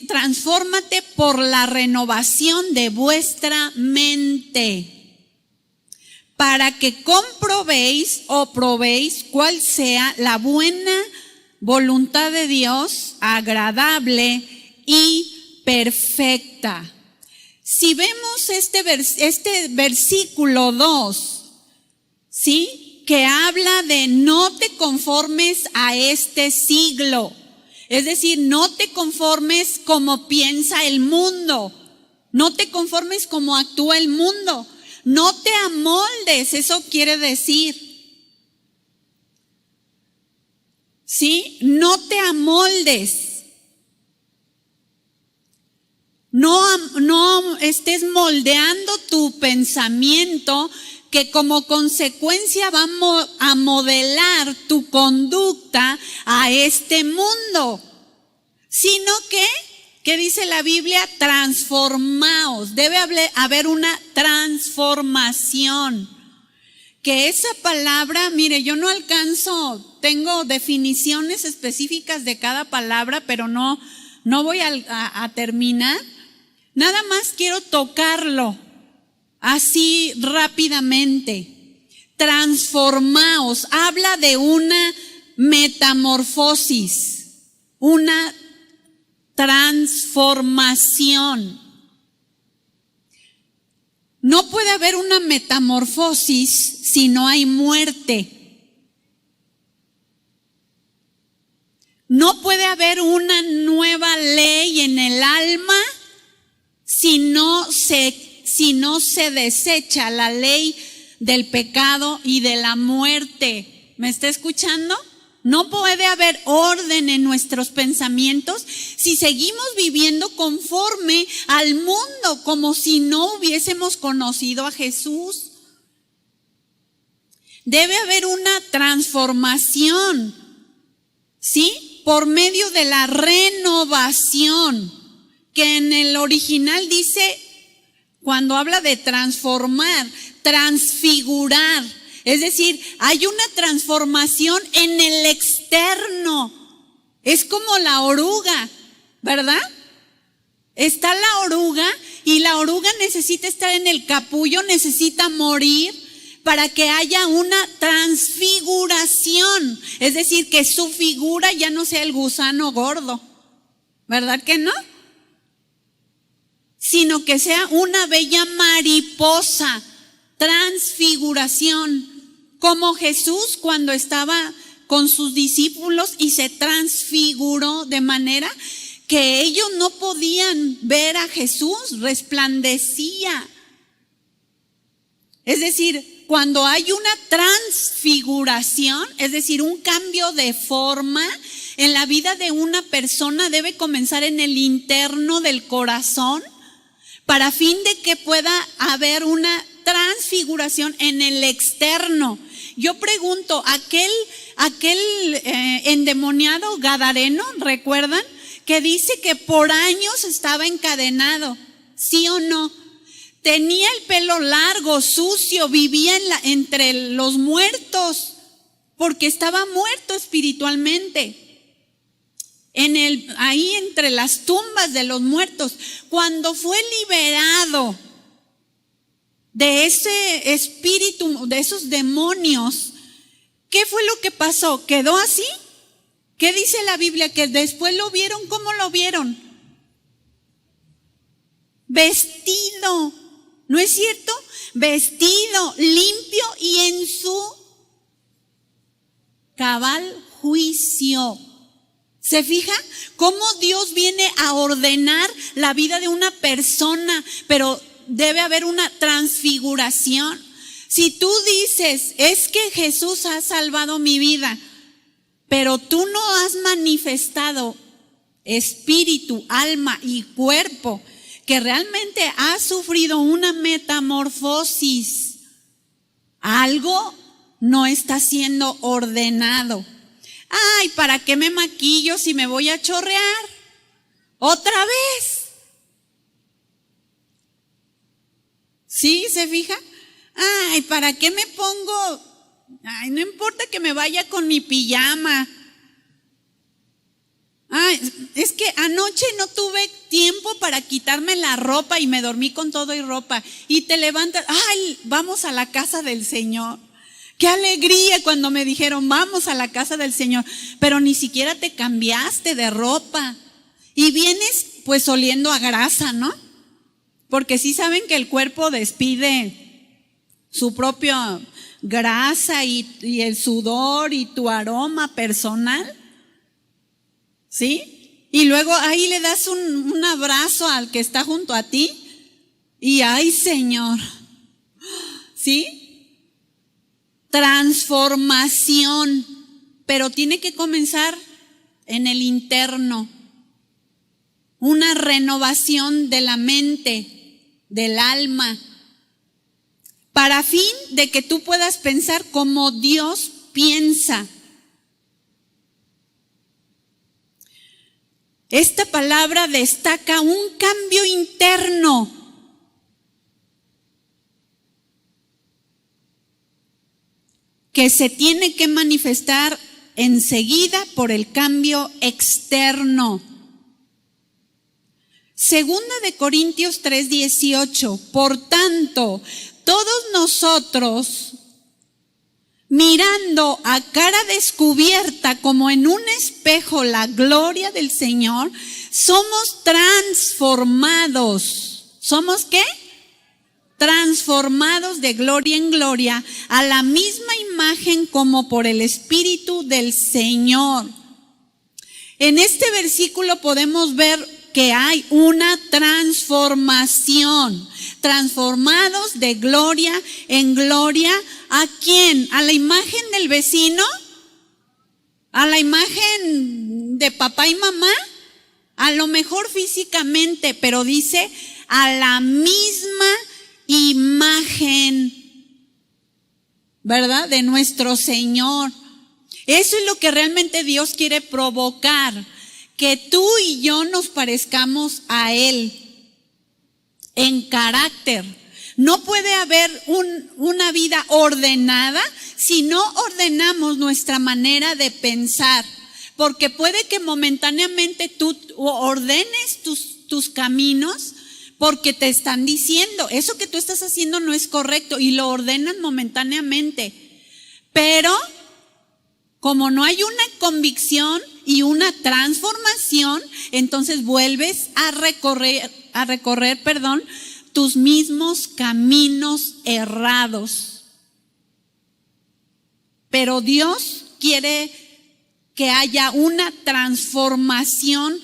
transfórmate por la renovación de vuestra mente, para que comprobéis o probéis cuál sea la buena voluntad de Dios, agradable y perfecta. Si vemos este versículo 2, ¿sí? Que habla de no te conformes a este siglo. Es decir, no te conformes como piensa el mundo. No te conformes como actúa el mundo. no te amoldes, eso quiere decir. ¿Sí? No te amoldes. No estés moldeando tu pensamiento que como consecuencia va a modelar tu conducta a este mundo, sino que, ¿qué dice la Biblia? Transformaos. Debe haber una transformación. Que esa palabra, mire, yo no alcanzo, tengo definiciones específicas de cada palabra, pero no voy a terminar. Nada más quiero tocarlo así rápidamente. Transformaos, habla de una metamorfosis, una transformación. No puede haber una metamorfosis si no hay muerte. No puede haber una nueva ley en el alma si no se desecha la ley del pecado y de la muerte. ¿Me está escuchando? No puede haber orden en nuestros pensamientos si seguimos viviendo conforme al mundo, como si no hubiésemos conocido a Jesús. Debe haber una transformación, ¿sí? Por medio de la renovación, que en el original dice, cuando habla de transformar, transfigurar. Es decir, hay una transformación en el externo. Es como la oruga, ¿verdad? Está la oruga y la oruga necesita estar en el capullo, necesita morir para que haya una transfiguración. Es decir, que su figura ya no sea el gusano gordo, ¿verdad que no? Sino que sea una bella mariposa, transfiguración, como Jesús cuando estaba con sus discípulos y se transfiguró de manera que ellos no podían ver a Jesús, resplandecía. Es decir, cuando hay una transfiguración, es decir, un cambio de forma en la vida de una persona, debe comenzar en el interno del corazón, para fin de que pueda haber una transfiguración en el externo. Yo pregunto, aquel endemoniado gadareno, ¿recuerdan? Que dice que por años estaba encadenado, ¿sí o no? Tenía el pelo largo, sucio, vivía entre los muertos, porque estaba muerto espiritualmente. Ahí entre las tumbas de los muertos, cuando fue liberado de ese espíritu, de esos demonios, ¿qué fue lo que pasó? ¿Quedó así? ¿Qué dice la Biblia? Que después lo vieron. ¿Cómo lo vieron? Vestido, ¿no es cierto? Vestido, limpio y en su cabal juicio. ¿Se fija cómo Dios viene a ordenar la vida de una persona? Pero debe haber una transfiguración. Si tú dices, es que Jesús ha salvado mi vida, pero tú no has manifestado espíritu, alma y cuerpo, que realmente has sufrido una metamorfosis, algo no está siendo ordenado. Ay, ¿para qué me maquillo si me voy a chorrear? ¿Otra vez? ¿Sí? ¿Se fija? Ay, ¿para qué me pongo? Ay, no importa que me vaya con mi pijama. Ay, es que anoche no tuve tiempo para quitarme la ropa y me dormí con todo y ropa. Y te levantas, ay, vamos a la casa del Señor. Qué alegría cuando me dijeron, vamos a la casa del Señor. Pero ni siquiera te cambiaste de ropa. Y vienes pues oliendo a grasa, ¿no? Porque sí saben que el cuerpo despide su propia grasa y el sudor y tu aroma personal. ¿Sí? Y luego ahí le das un abrazo al que está junto a ti. Y ay, Señor, ¿sí? Transformación, pero tiene que comenzar en el interno. Una renovación de la mente, del alma, para fin de que tú puedas pensar como Dios piensa. Esta palabra destaca un cambio interno. Que se tiene que manifestar enseguida por el cambio externo. Segunda de Corintios 3:18. Por tanto, todos nosotros, mirando a cara descubierta como en un espejo la gloria del Señor, somos transformados. ¿Somos qué? Transformados de gloria en gloria a la misma imagen como por el Espíritu del Señor. En este versículo podemos ver que hay una transformación. Transformados de gloria en gloria. ¿A quién? ¿A la imagen del vecino? ¿A la imagen de papá y mamá? A lo mejor físicamente, pero dice a la misma imagen, ¿verdad? De nuestro Señor. Eso es lo que realmente Dios quiere provocar, que tú y yo nos parezcamos a Él en carácter. No puede haber una vida ordenada si no ordenamos nuestra manera de pensar, porque puede que momentáneamente tú ordenes tus caminos, porque te están diciendo, eso que tú estás haciendo no es correcto, y lo ordenan momentáneamente. Pero como no hay una convicción y una transformación, entonces vuelves a recorrer, tus mismos caminos errados. Pero Dios quiere que haya una transformación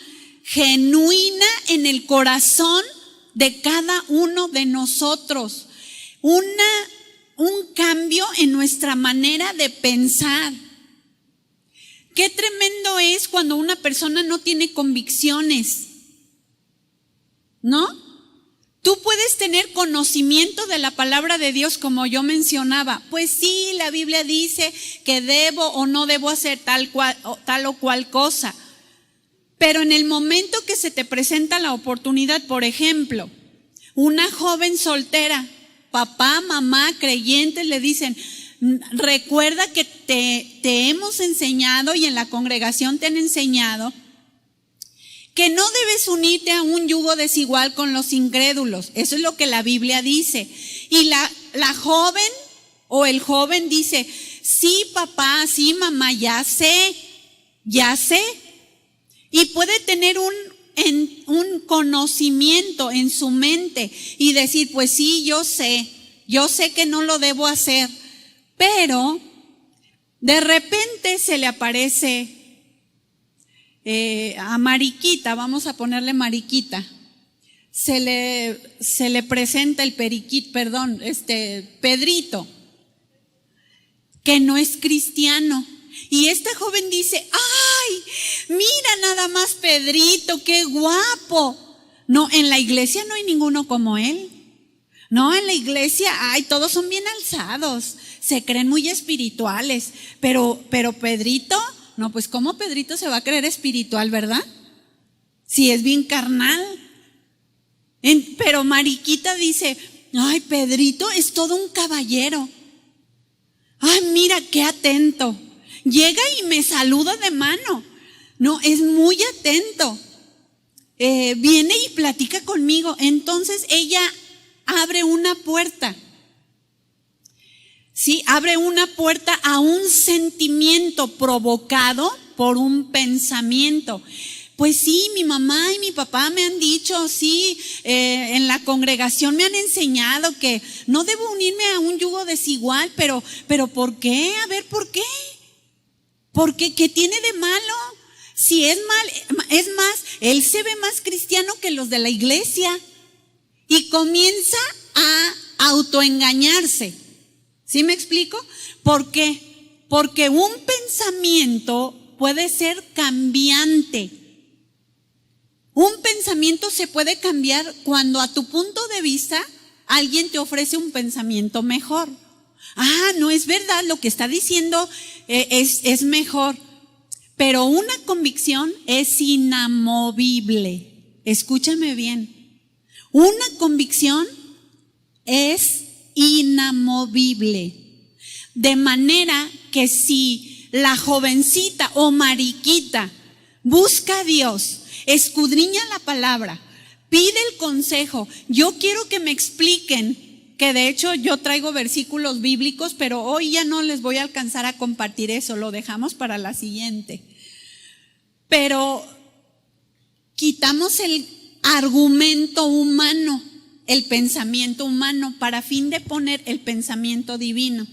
genuina en el corazón de cada uno de nosotros, un cambio en nuestra manera de pensar. Qué tremendo es cuando una persona no tiene convicciones, ¿no? Tú puedes tener conocimiento de la palabra de Dios, como yo mencionaba. Pues sí, la Biblia dice que debo o no debo hacer tal o cual cosa. Pero en el momento que se te presenta la oportunidad, por ejemplo, una joven soltera, papá, mamá, creyentes le dicen, recuerda que te hemos enseñado y en la congregación te han enseñado que no debes unirte a un yugo desigual con los incrédulos. Eso es lo que la Biblia dice. Y la joven o el joven dice, sí papá, sí mamá, ya sé. Y puede tener un conocimiento en su mente y decir, pues sí, yo sé que no lo debo hacer. Pero de repente se le aparece a Mariquita, vamos a ponerle Mariquita, se le presenta el Pedrito, que no es cristiano. Y esta joven dice, ¡ay! Mira nada más Pedrito, qué guapo. No, en la iglesia no hay ninguno como él. No, en la iglesia, todos son bien alzados, se creen muy espirituales. Pero Pedrito, no, pues ¿cómo Pedrito se va a creer espiritual, verdad? Si es bien carnal. Pero Mariquita dice, ¡ay, Pedrito es todo un caballero! ¡Ay, mira qué atento! Llega y me saluda de mano. No, es muy atento. Viene y platica conmigo. Entonces ella abre una puerta. Sí, abre una puerta a un sentimiento provocado por un pensamiento. Pues sí, mi mamá y mi papá me han dicho, sí, en la congregación me han enseñado que no debo unirme a un yugo desigual, pero ¿por qué? A ver, ¿por qué? Porque ¿qué tiene de malo? Si es más, él se ve más cristiano que los de la iglesia y comienza a autoengañarse. ¿Sí me explico? ¿Por qué? Porque un pensamiento puede ser cambiante. Un pensamiento se puede cambiar cuando a tu punto de vista alguien te ofrece un pensamiento mejor. No es verdad, lo que está diciendo es mejor. Pero una convicción es inamovible. Escúchame bien. Una convicción es inamovible. De manera que si la jovencita o mariquita busca a Dios, escudriña la palabra, pide el consejo, yo quiero que me expliquen, que de hecho yo traigo versículos bíblicos, pero hoy ya no les voy a alcanzar a compartir eso, lo dejamos para la siguiente. Pero quitamos el argumento humano, el pensamiento humano, para fin de poner el pensamiento divino.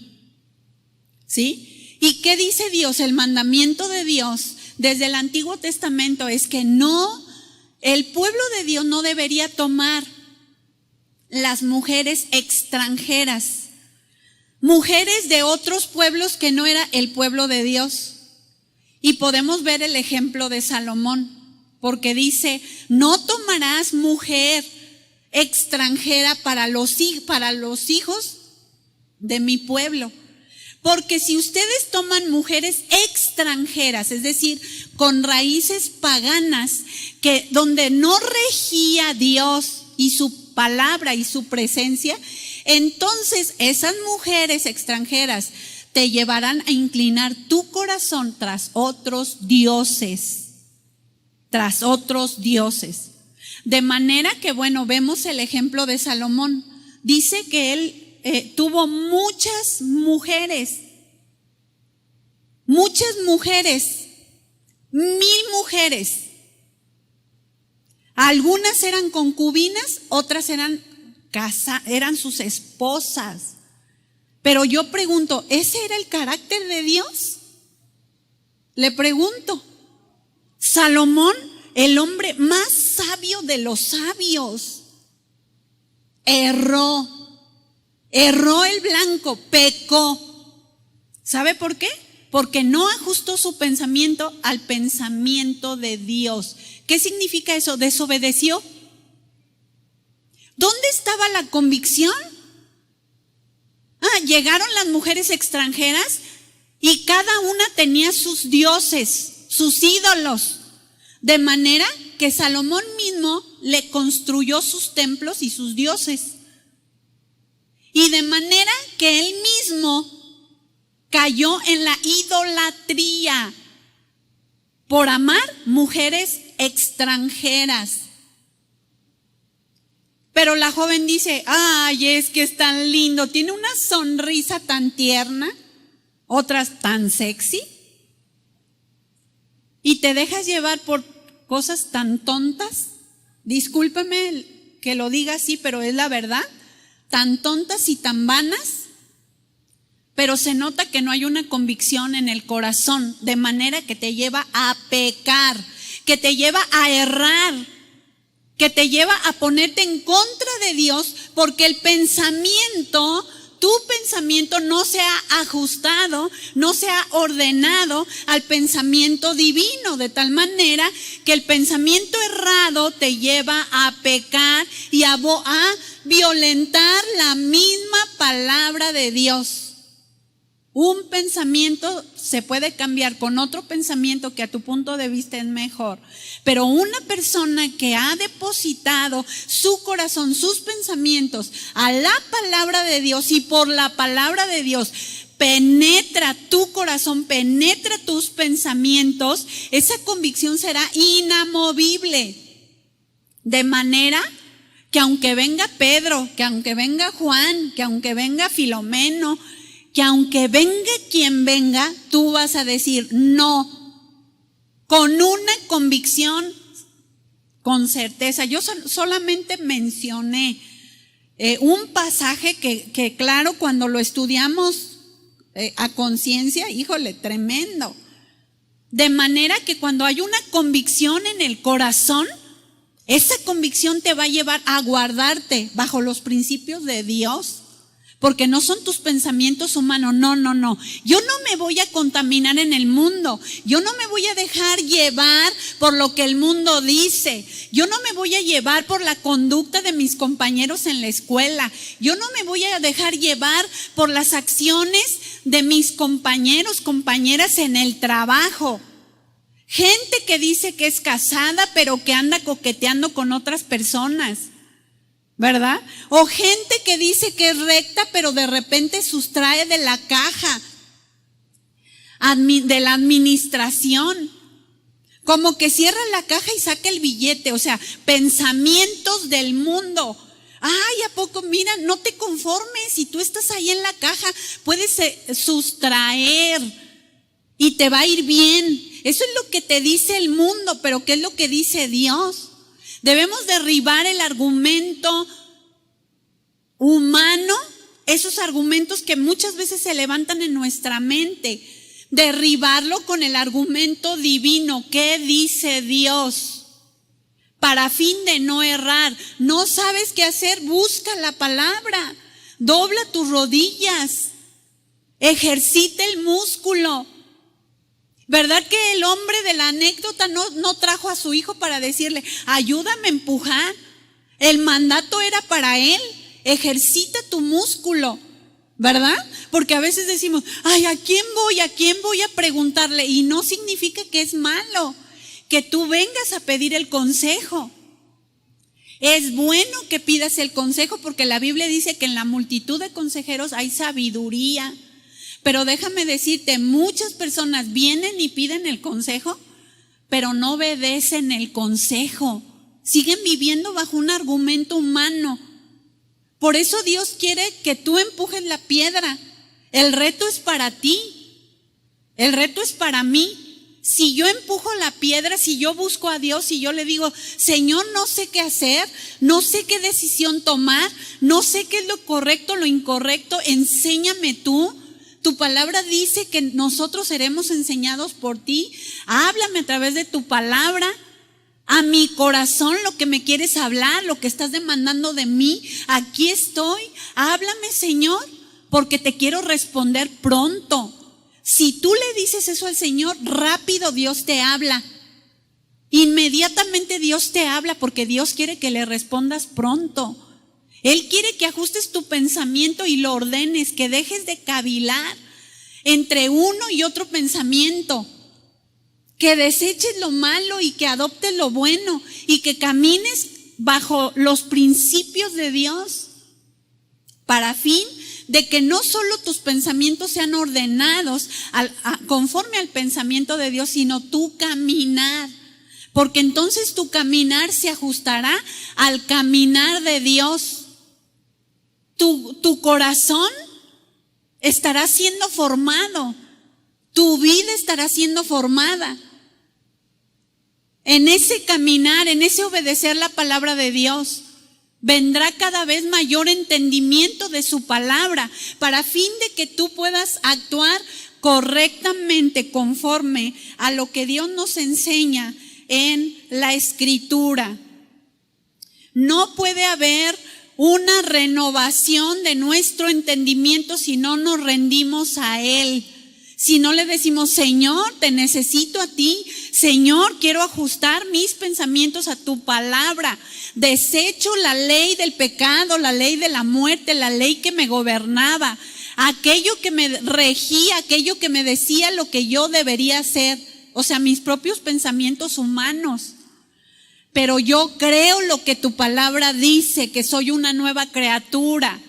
¿Sí? ¿Y qué dice Dios? El mandamiento de Dios desde el Antiguo Testamento es que el pueblo de Dios no debería tomar las mujeres extranjeras, mujeres de otros pueblos que no era el pueblo de Dios. Y podemos ver el ejemplo de Salomón, porque dice, no tomarás mujer extranjera para los hijos de mi pueblo. Porque si ustedes toman mujeres extranjeras, es decir, con raíces paganas, donde no regía Dios y su palabra y su presencia, entonces esas mujeres extranjeras te llevarán a inclinar tu corazón tras otros dioses. Tras otros dioses. De manera que, vemos el ejemplo de Salomón. Dice que él tuvo muchas mujeres, 1000 mujeres. Algunas eran concubinas, otras eran sus esposas. Pero yo pregunto, ¿ese era el carácter de Dios? Le pregunto. Salomón, el hombre más sabio de los sabios, erró el blanco, pecó. ¿Sabe por qué? Porque no ajustó su pensamiento al pensamiento de Dios. ¿Qué significa eso? Desobedeció. ¿Dónde estaba la convicción? Llegaron las mujeres extranjeras y cada una tenía sus dioses, sus ídolos. De manera que Salomón mismo le construyó sus templos y sus dioses. Y de manera que él mismo cayó en la idolatría por amar mujeres extranjeras. Pero la joven dice, es que es tan lindo, tiene una sonrisa tan tierna, otras tan sexy, y te dejas llevar por cosas tan tontas. Discúlpeme que lo diga así, pero es la verdad, tan tontas y tan vanas. Pero se nota que no hay una convicción en el corazón, de manera que te lleva a pecar, que te lleva a errar, que te lleva a ponerte en contra de Dios, porque tu pensamiento no se ha ajustado, no se ha ordenado al pensamiento divino, de tal manera que el pensamiento errado te lleva a pecar y a violentar la misma palabra de Dios. Un pensamiento se puede cambiar con otro pensamiento que a tu punto de vista es mejor. Pero una persona que ha depositado su corazón, sus pensamientos a la palabra de Dios, y por la palabra de Dios penetra tu corazón, penetra tus pensamientos, esa convicción será inamovible. De manera que aunque venga Pedro, que aunque venga Juan, que aunque venga Filomeno, que aunque venga quien venga, tú vas a decir no, con una convicción, con certeza. Yo solamente mencioné un pasaje que claro, cuando lo estudiamos a conciencia, híjole, tremendo. De manera que cuando hay una convicción en el corazón, esa convicción te va a llevar a guardarte bajo los principios de Dios. Porque no son tus pensamientos humanos, no. Yo no me voy a contaminar en el mundo. Yo no me voy a dejar llevar por lo que el mundo dice. Yo no me voy a llevar por la conducta de mis compañeros en la escuela. Yo no me voy a dejar llevar por las acciones de mis compañeros, compañeras en el trabajo. Gente que dice que es casada, pero que anda coqueteando con otras personas, ¿verdad? O gente que dice que es recta, pero de repente sustrae de la caja, de la administración. Como que cierra la caja y saca el billete. O sea, pensamientos del mundo. Ay, ¿a poco? Mira, no te conformes. Si tú estás ahí en la caja, puedes sustraer y te va a ir bien. Eso es lo que te dice el mundo, pero ¿qué es lo que dice Dios? Debemos derribar el argumento humano, esos argumentos que muchas veces se levantan en nuestra mente, derribarlo con el argumento divino. ¿Qué dice Dios? Para fin de no errar. ¿No sabes qué hacer? Busca la palabra, dobla tus rodillas, ejercita el músculo. ¿Verdad que el hombre de la anécdota no trajo a su hijo para decirle, ayúdame a empujar? El mandato era para él, ejercita tu músculo, ¿verdad? Porque a veces decimos, ay, ¿a quién voy a preguntarle? Y no significa que es malo que tú vengas a pedir el consejo. Es bueno que pidas el consejo porque la Biblia dice que en la multitud de consejeros hay sabiduría. Pero déjame decirte, muchas personas vienen y piden el consejo, pero no obedecen el consejo. Siguen viviendo bajo un argumento humano. Por eso Dios quiere que tú empujes la piedra. El reto es para ti. El reto es para mí. Si yo empujo la piedra, si yo busco a Dios y yo le digo, Señor, no sé qué hacer, no sé qué decisión tomar, no sé qué es lo correcto, lo incorrecto, enséñame tú. Tu palabra dice que nosotros seremos enseñados por ti. Háblame a través de tu palabra a mi corazón lo que me quieres hablar, lo que estás demandando de mí. Aquí estoy. Háblame, Señor, porque te quiero responder pronto. Si tú le dices eso al Señor, rápido Dios te habla. Inmediatamente Dios te habla porque Dios quiere que le respondas pronto. Él quiere que ajustes tu pensamiento y lo ordenes, que dejes de cavilar entre uno y otro pensamiento, que deseches lo malo y que adoptes lo bueno y que camines bajo los principios de Dios, para fin de que no solo tus pensamientos sean ordenados conforme al pensamiento de Dios, sino tu caminar. Porque entonces tu caminar se ajustará al caminar de Dios. Tu corazón estará siendo formado, tu vida estará siendo formada en ese caminar, en ese obedecer la palabra de Dios. Vendrá cada vez mayor entendimiento de su palabra para fin de que tú puedas actuar correctamente conforme a lo que Dios nos enseña en la Escritura. No puede haber una renovación de nuestro entendimiento si no nos rendimos a Él. Si no le decimos, Señor, te necesito a ti. Señor, quiero ajustar mis pensamientos a tu palabra. Desecho la ley del pecado, la ley de la muerte, la ley que me gobernaba, aquello que me regía, aquello que me decía lo que yo debería hacer. O sea, mis propios pensamientos humanos. Pero yo creo lo que tu palabra dice, que soy una nueva criatura,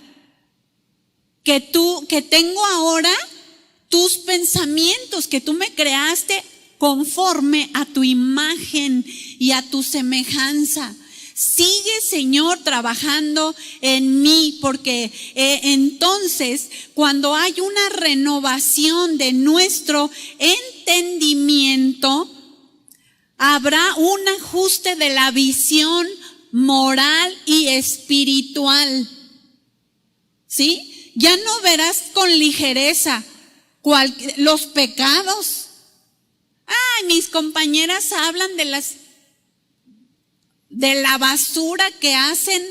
que tengo ahora tus pensamientos, que tú me creaste conforme a tu imagen y a tu semejanza. Sigue, Señor, trabajando en mí, porque entonces cuando hay una renovación de nuestro entendimiento, habrá un ajuste de la visión moral y espiritual. ¿Sí? Ya no verás con ligereza los pecados. Ay, mis compañeras hablan de la basura que hacen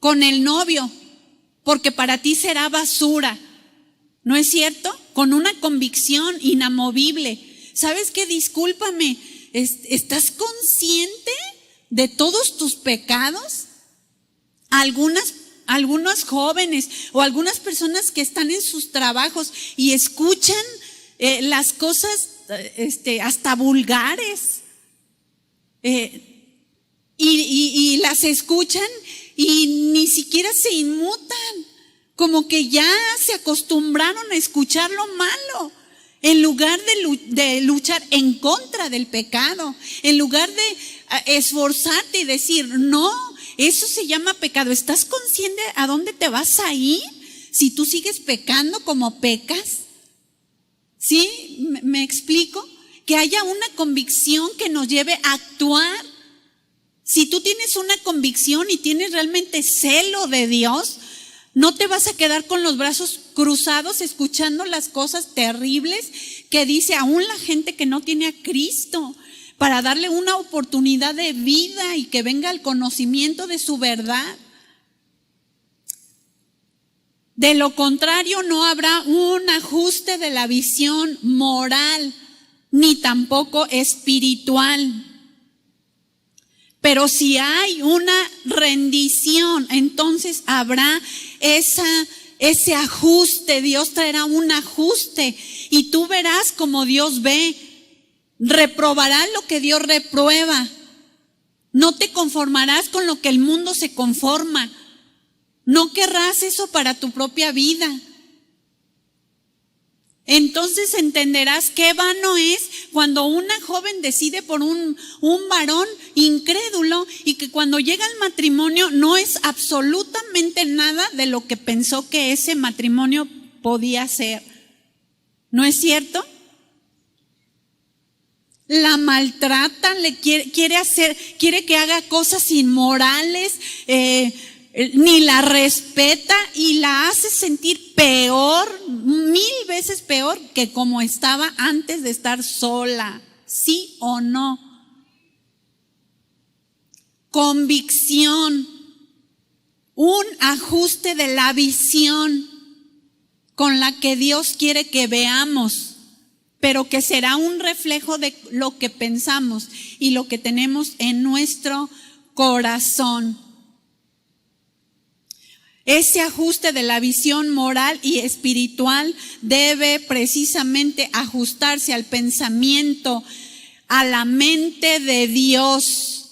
con el novio. porque para ti será basura. ¿No es cierto? Con una convicción inamovible. ¿Sabes qué? Discúlpame, ¿estás consciente de todos tus pecados? Algunos jóvenes o algunas personas que están en sus trabajos y escuchan las cosas hasta vulgares y las escuchan y ni siquiera se inmutan, como que ya se acostumbraron a escuchar lo malo, en lugar de luchar en contra del pecado, en lugar de esforzarte y decir, no, eso se llama pecado. ¿Estás consciente a dónde te vas a ir si tú sigues pecando como pecas? ¿Sí? ¿Me explico? Que haya una convicción que nos lleve a actuar. Si tú tienes una convicción y tienes realmente celo de Dios, no te vas a quedar con los brazos cruzados escuchando las cosas terribles que dice aún la gente que no tiene a Cristo, para darle una oportunidad de vida y que venga al conocimiento de su verdad. De lo contrario, no habrá un ajuste de la visión moral, ni tampoco espiritual. Pero si hay una rendición, entonces habrá ese ajuste. Dios traerá un ajuste y tú verás como Dios ve. Reprobarás lo que Dios reprueba. No te conformarás con lo que el mundo se conforma. No querrás eso para tu propia vida. Entonces entenderás qué vano es cuando una joven decide por un varón incrédulo y que cuando llega al matrimonio no es absolutamente nada de lo que pensó que ese matrimonio podía ser. ¿No es cierto? La maltratan, quiere que haga cosas inmorales, ni la respeta y la hace sentir peor, 1000 veces peor que como estaba antes de estar sola. ¿Sí o no? Convicción, un ajuste de la visión con la que Dios quiere que veamos, pero que será un reflejo de lo que pensamos y lo que tenemos en nuestro corazón. Ese ajuste de la visión moral y espiritual debe precisamente ajustarse al pensamiento, a la mente de Dios,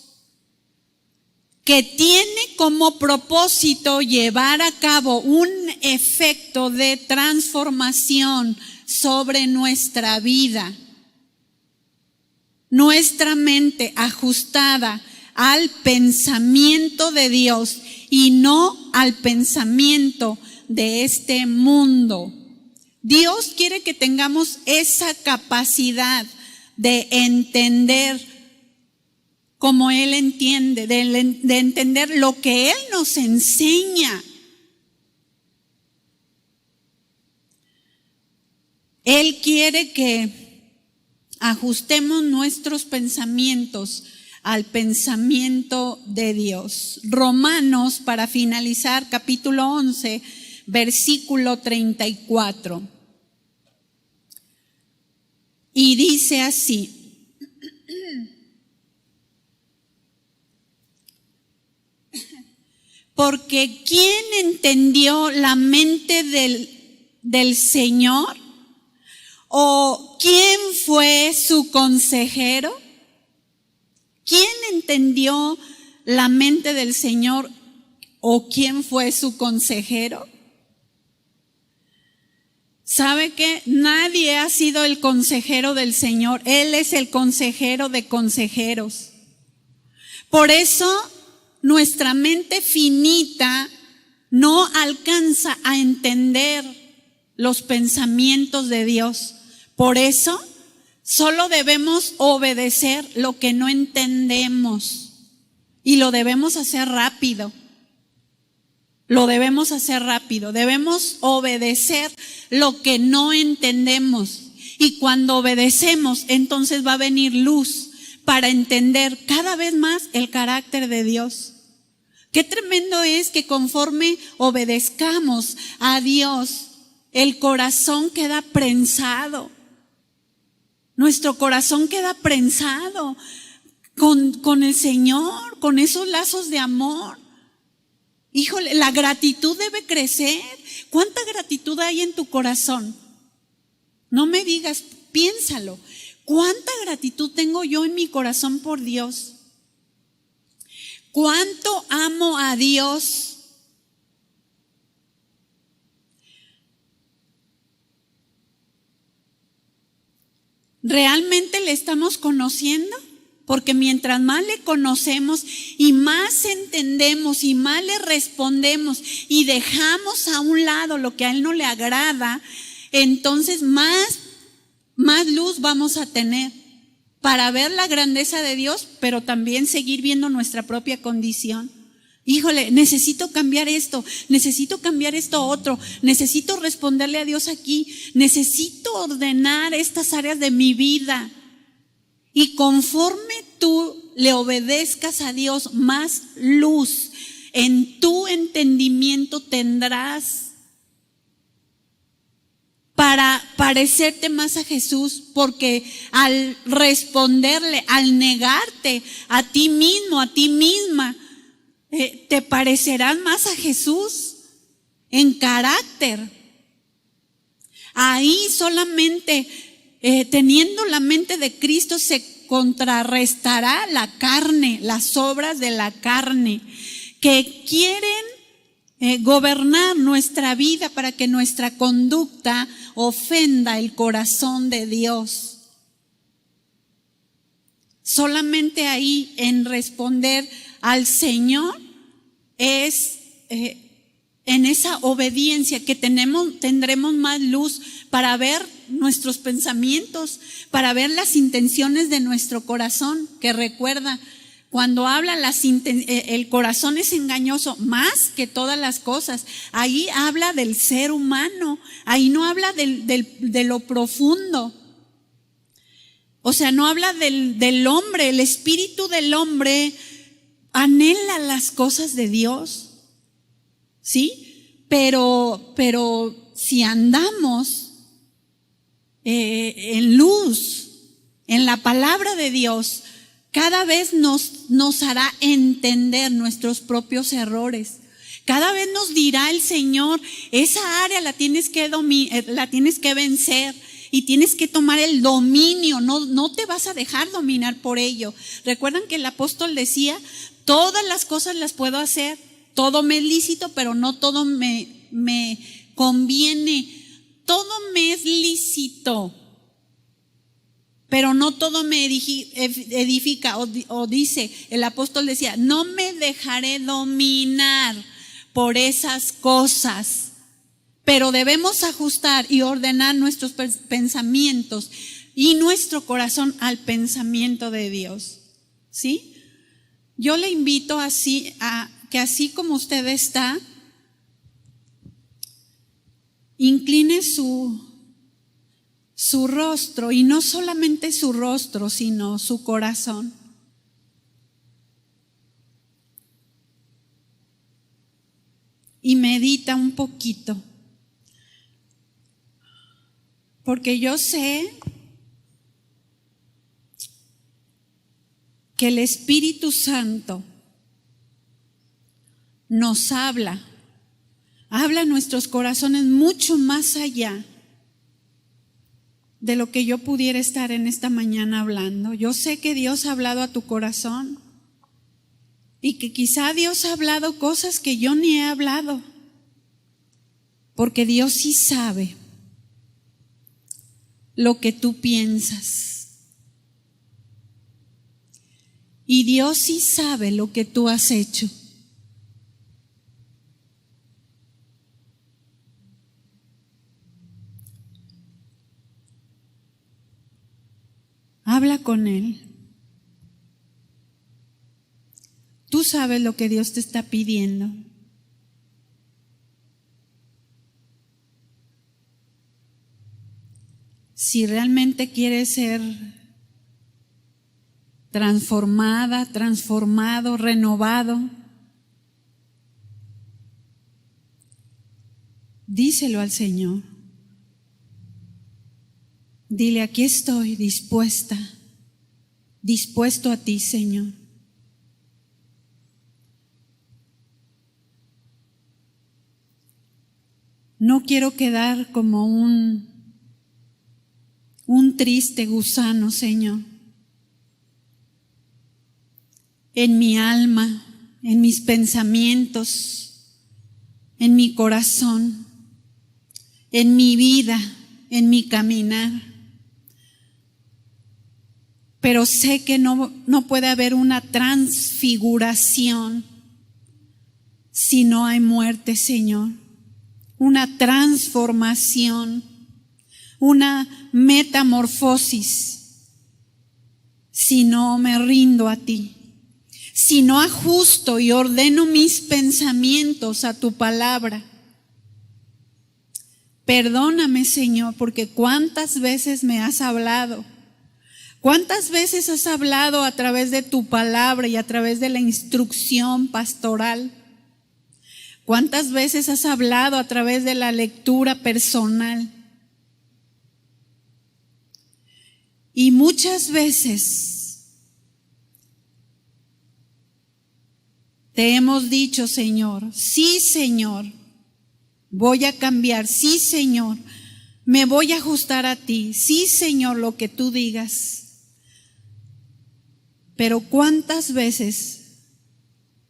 que tiene como propósito llevar a cabo un efecto de transformación sobre nuestra vida. Nuestra mente ajustada al pensamiento de Dios y no al pensamiento de este mundo. Dios quiere que tengamos esa capacidad de entender como Él entiende, de entender lo que Él nos enseña. Él quiere que ajustemos nuestros pensamientos al pensamiento de Dios. Romanos, para finalizar, capítulo 11, versículo 34. Y dice así: porque ¿quién entendió la mente del Señor? ¿O quién fue su consejero? ¿Quién entendió la mente del Señor? ¿O quién fue su consejero? ¿Sabe qué? Nadie ha sido el consejero del Señor. Él es el consejero de consejeros. Por eso nuestra mente finita no alcanza a entender los pensamientos de Dios. Por eso solo debemos obedecer lo que no entendemos y lo debemos hacer rápido. Lo debemos hacer rápido. Debemos obedecer lo que no entendemos. Y cuando obedecemos, entonces va a venir luz para entender cada vez más el carácter de Dios. Qué tremendo es que conforme obedezcamos a Dios, el corazón queda prensado. Nuestro corazón queda prensado con el Señor, con esos lazos de amor. Híjole, la gratitud debe crecer. ¿Cuánta gratitud hay en tu corazón? No me digas, piénsalo. ¿Cuánta gratitud tengo yo en mi corazón por Dios? ¿Cuánto amo a Dios? ¿Realmente le estamos conociendo? Porque mientras más le conocemos y más entendemos y más le respondemos y dejamos a un lado lo que a Él no le agrada, entonces más luz vamos a tener para ver la grandeza de Dios, pero también seguir viendo nuestra propia condición. Híjole, necesito cambiar esto otro, necesito responderle a Dios aquí, necesito ordenar estas áreas de mi vida. Y conforme tú le obedezcas a Dios, más luz en tu entendimiento tendrás para parecerte más a Jesús, porque al responderle, al negarte a ti mismo, a ti misma, te parecerás más a Jesús en carácter. Ahí solamente teniendo la mente de Cristo se contrarrestará la carne, las obras de la carne que quieren gobernar nuestra vida para que nuestra conducta ofenda el corazón de Dios. Solamente ahí en responder al Señor es en esa obediencia que tendremos más luz para ver nuestros pensamientos, para ver las intenciones de nuestro corazón, que recuerda, cuando habla el corazón es engañoso más que todas las cosas. Ahí habla del ser humano, ahí no habla de lo profundo. O sea, no habla del hombre. El espíritu del hombre anhela las cosas de Dios, ¿sí? Pero si andamos en luz, en la palabra de Dios, cada vez nos hará entender nuestros propios errores. Cada vez nos dirá el Señor, esa área la tienes que vencer y tienes que tomar el dominio, no te vas a dejar dominar por ello. Recuerdan que el apóstol decía, todas las cosas las puedo hacer, todo me es lícito, pero no todo me conviene. Todo me es lícito, pero no todo me edifica. O dice, el apóstol decía, no me dejaré dominar por esas cosas. Pero debemos ajustar y ordenar nuestros pensamientos y nuestro corazón al pensamiento de Dios. ¿Sí? Yo le invito que así como usted está, incline su rostro, y no solamente su rostro, sino su corazón. Y medita un poquito, porque yo sé que el Espíritu Santo nos habla a nuestros corazones mucho más allá de lo que yo pudiera estar en esta mañana hablando. Yo sé que Dios ha hablado a tu corazón y que quizá Dios ha hablado cosas que yo ni he hablado, porque Dios sí sabe lo que tú piensas y Dios sí sabe lo que tú has hecho. Habla con Él. Tú sabes lo que Dios te está pidiendo. Si realmente quieres ser transformada, transformado, renovado, Díselo al Señor. Dile, aquí estoy dispuesto a ti, Señor. No quiero quedar como un triste gusano, Señor, en mi alma, en mis pensamientos, en mi corazón, en mi vida, en mi caminar. Pero sé que no puede haber una transfiguración si no hay muerte, Señor. Una transformación, una metamorfosis, si no me rindo a ti, si no ajusto y ordeno mis pensamientos a tu palabra. Perdóname, Señor, porque cuántas veces me has hablado, cuántas veces has hablado a través de tu palabra y a través de la instrucción pastoral. ¿Cuántas veces has hablado a través de la lectura personal? Y muchas veces te hemos dicho, Señor, sí, Señor, voy a cambiar, sí, Señor, me voy a ajustar a ti, sí, Señor, lo que tú digas. Pero ¿cuántas veces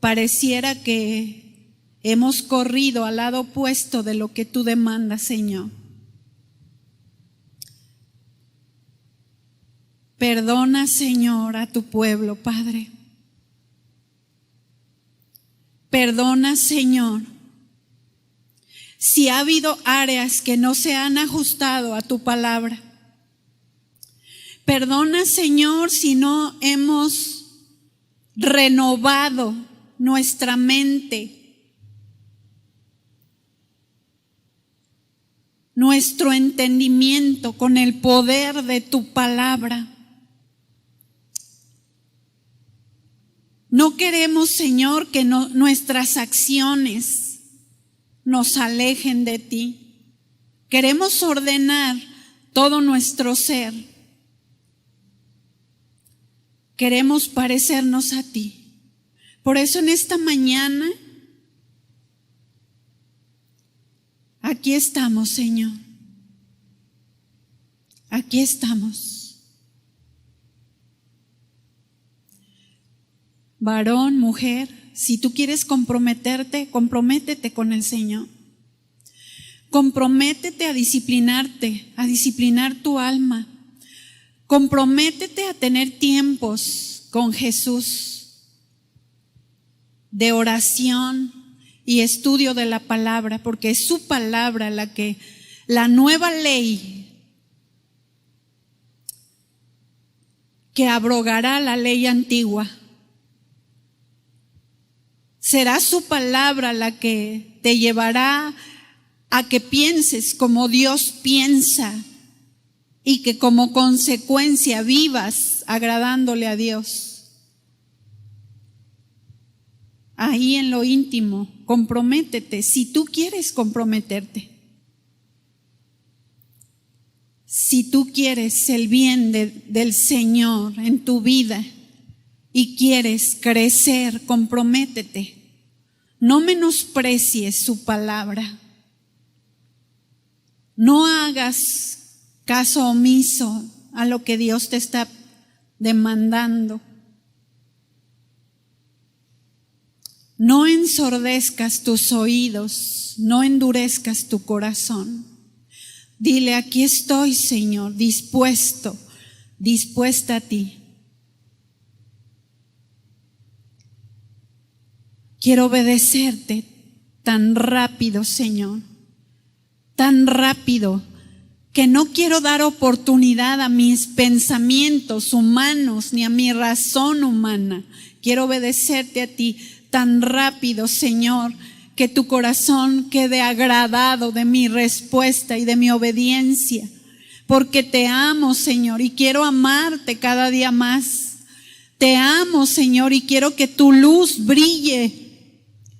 pareciera que hemos corrido al lado opuesto de lo que tú demandas, Señor? Perdona, Señor, a tu pueblo, Padre. Perdona, Señor, si ha habido áreas que no se han ajustado a tu palabra. Perdona, Señor, si no hemos renovado nuestra mente, nuestro entendimiento con el poder de tu palabra. No queremos, Señor, que nuestras acciones nos alejen de ti. Queremos ordenar todo nuestro ser. Queremos parecernos a ti. Por eso en esta mañana, aquí estamos, Señor. Aquí estamos. Varón, mujer, si tú quieres comprometerte, comprométete con el Señor. Comprométete a disciplinarte, a disciplinar tu alma. Comprométete a tener tiempos con Jesús de oración y estudio de la palabra, porque es su palabra la nueva ley que abrogará la ley antigua. Será su palabra la que te llevará a que pienses como Dios piensa y que como consecuencia vivas agradándole a Dios. Ahí en lo íntimo, comprométete, si tú quieres comprometerte. Si tú quieres el bien del Señor en tu vida y quieres crecer, comprométete. No menosprecies su palabra. No hagas caso omiso a lo que Dios te está demandando. No ensordezcas tus oídos, no endurezcas tu corazón. Dile, aquí estoy, Señor, dispuesta a ti. Quiero obedecerte tan rápido, Señor, tan rápido, que no quiero dar oportunidad a mis pensamientos humanos ni a mi razón humana. Quiero obedecerte a ti tan rápido, Señor, que tu corazón quede agradado de mi respuesta y de mi obediencia, porque te amo, Señor, y quiero amarte cada día más. Te amo, Señor, y quiero que tu luz brille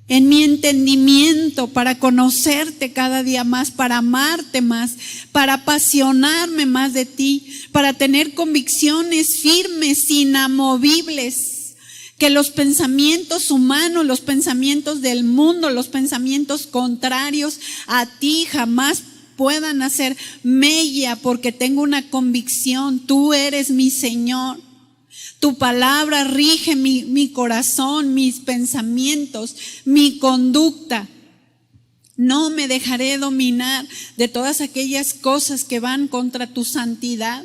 en mi entendimiento para conocerte cada día más, para amarte más, para apasionarme más de ti, para tener convicciones firmes, inamovibles, que los pensamientos humanos, los pensamientos del mundo, los pensamientos contrarios a ti jamás puedan hacer mella, porque tengo una convicción: tú eres mi Señor. Tu palabra rige mi corazón, mis pensamientos, mi conducta. No me dejaré dominar de todas aquellas cosas que van contra tu santidad.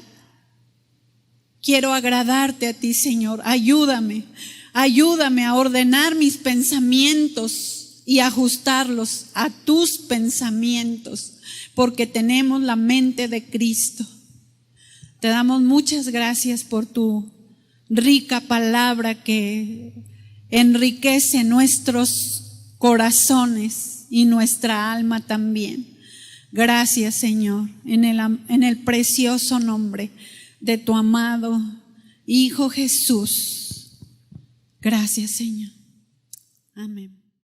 Quiero agradarte a ti, Señor. Ayúdame a ordenar mis pensamientos y ajustarlos a tus pensamientos, porque tenemos la mente de Cristo. Te damos muchas gracias por tu rica palabra que enriquece nuestros corazones y nuestra alma también. Gracias, Señor, en el precioso nombre de tu amado Hijo Jesús. Gracias, Señor. Amén.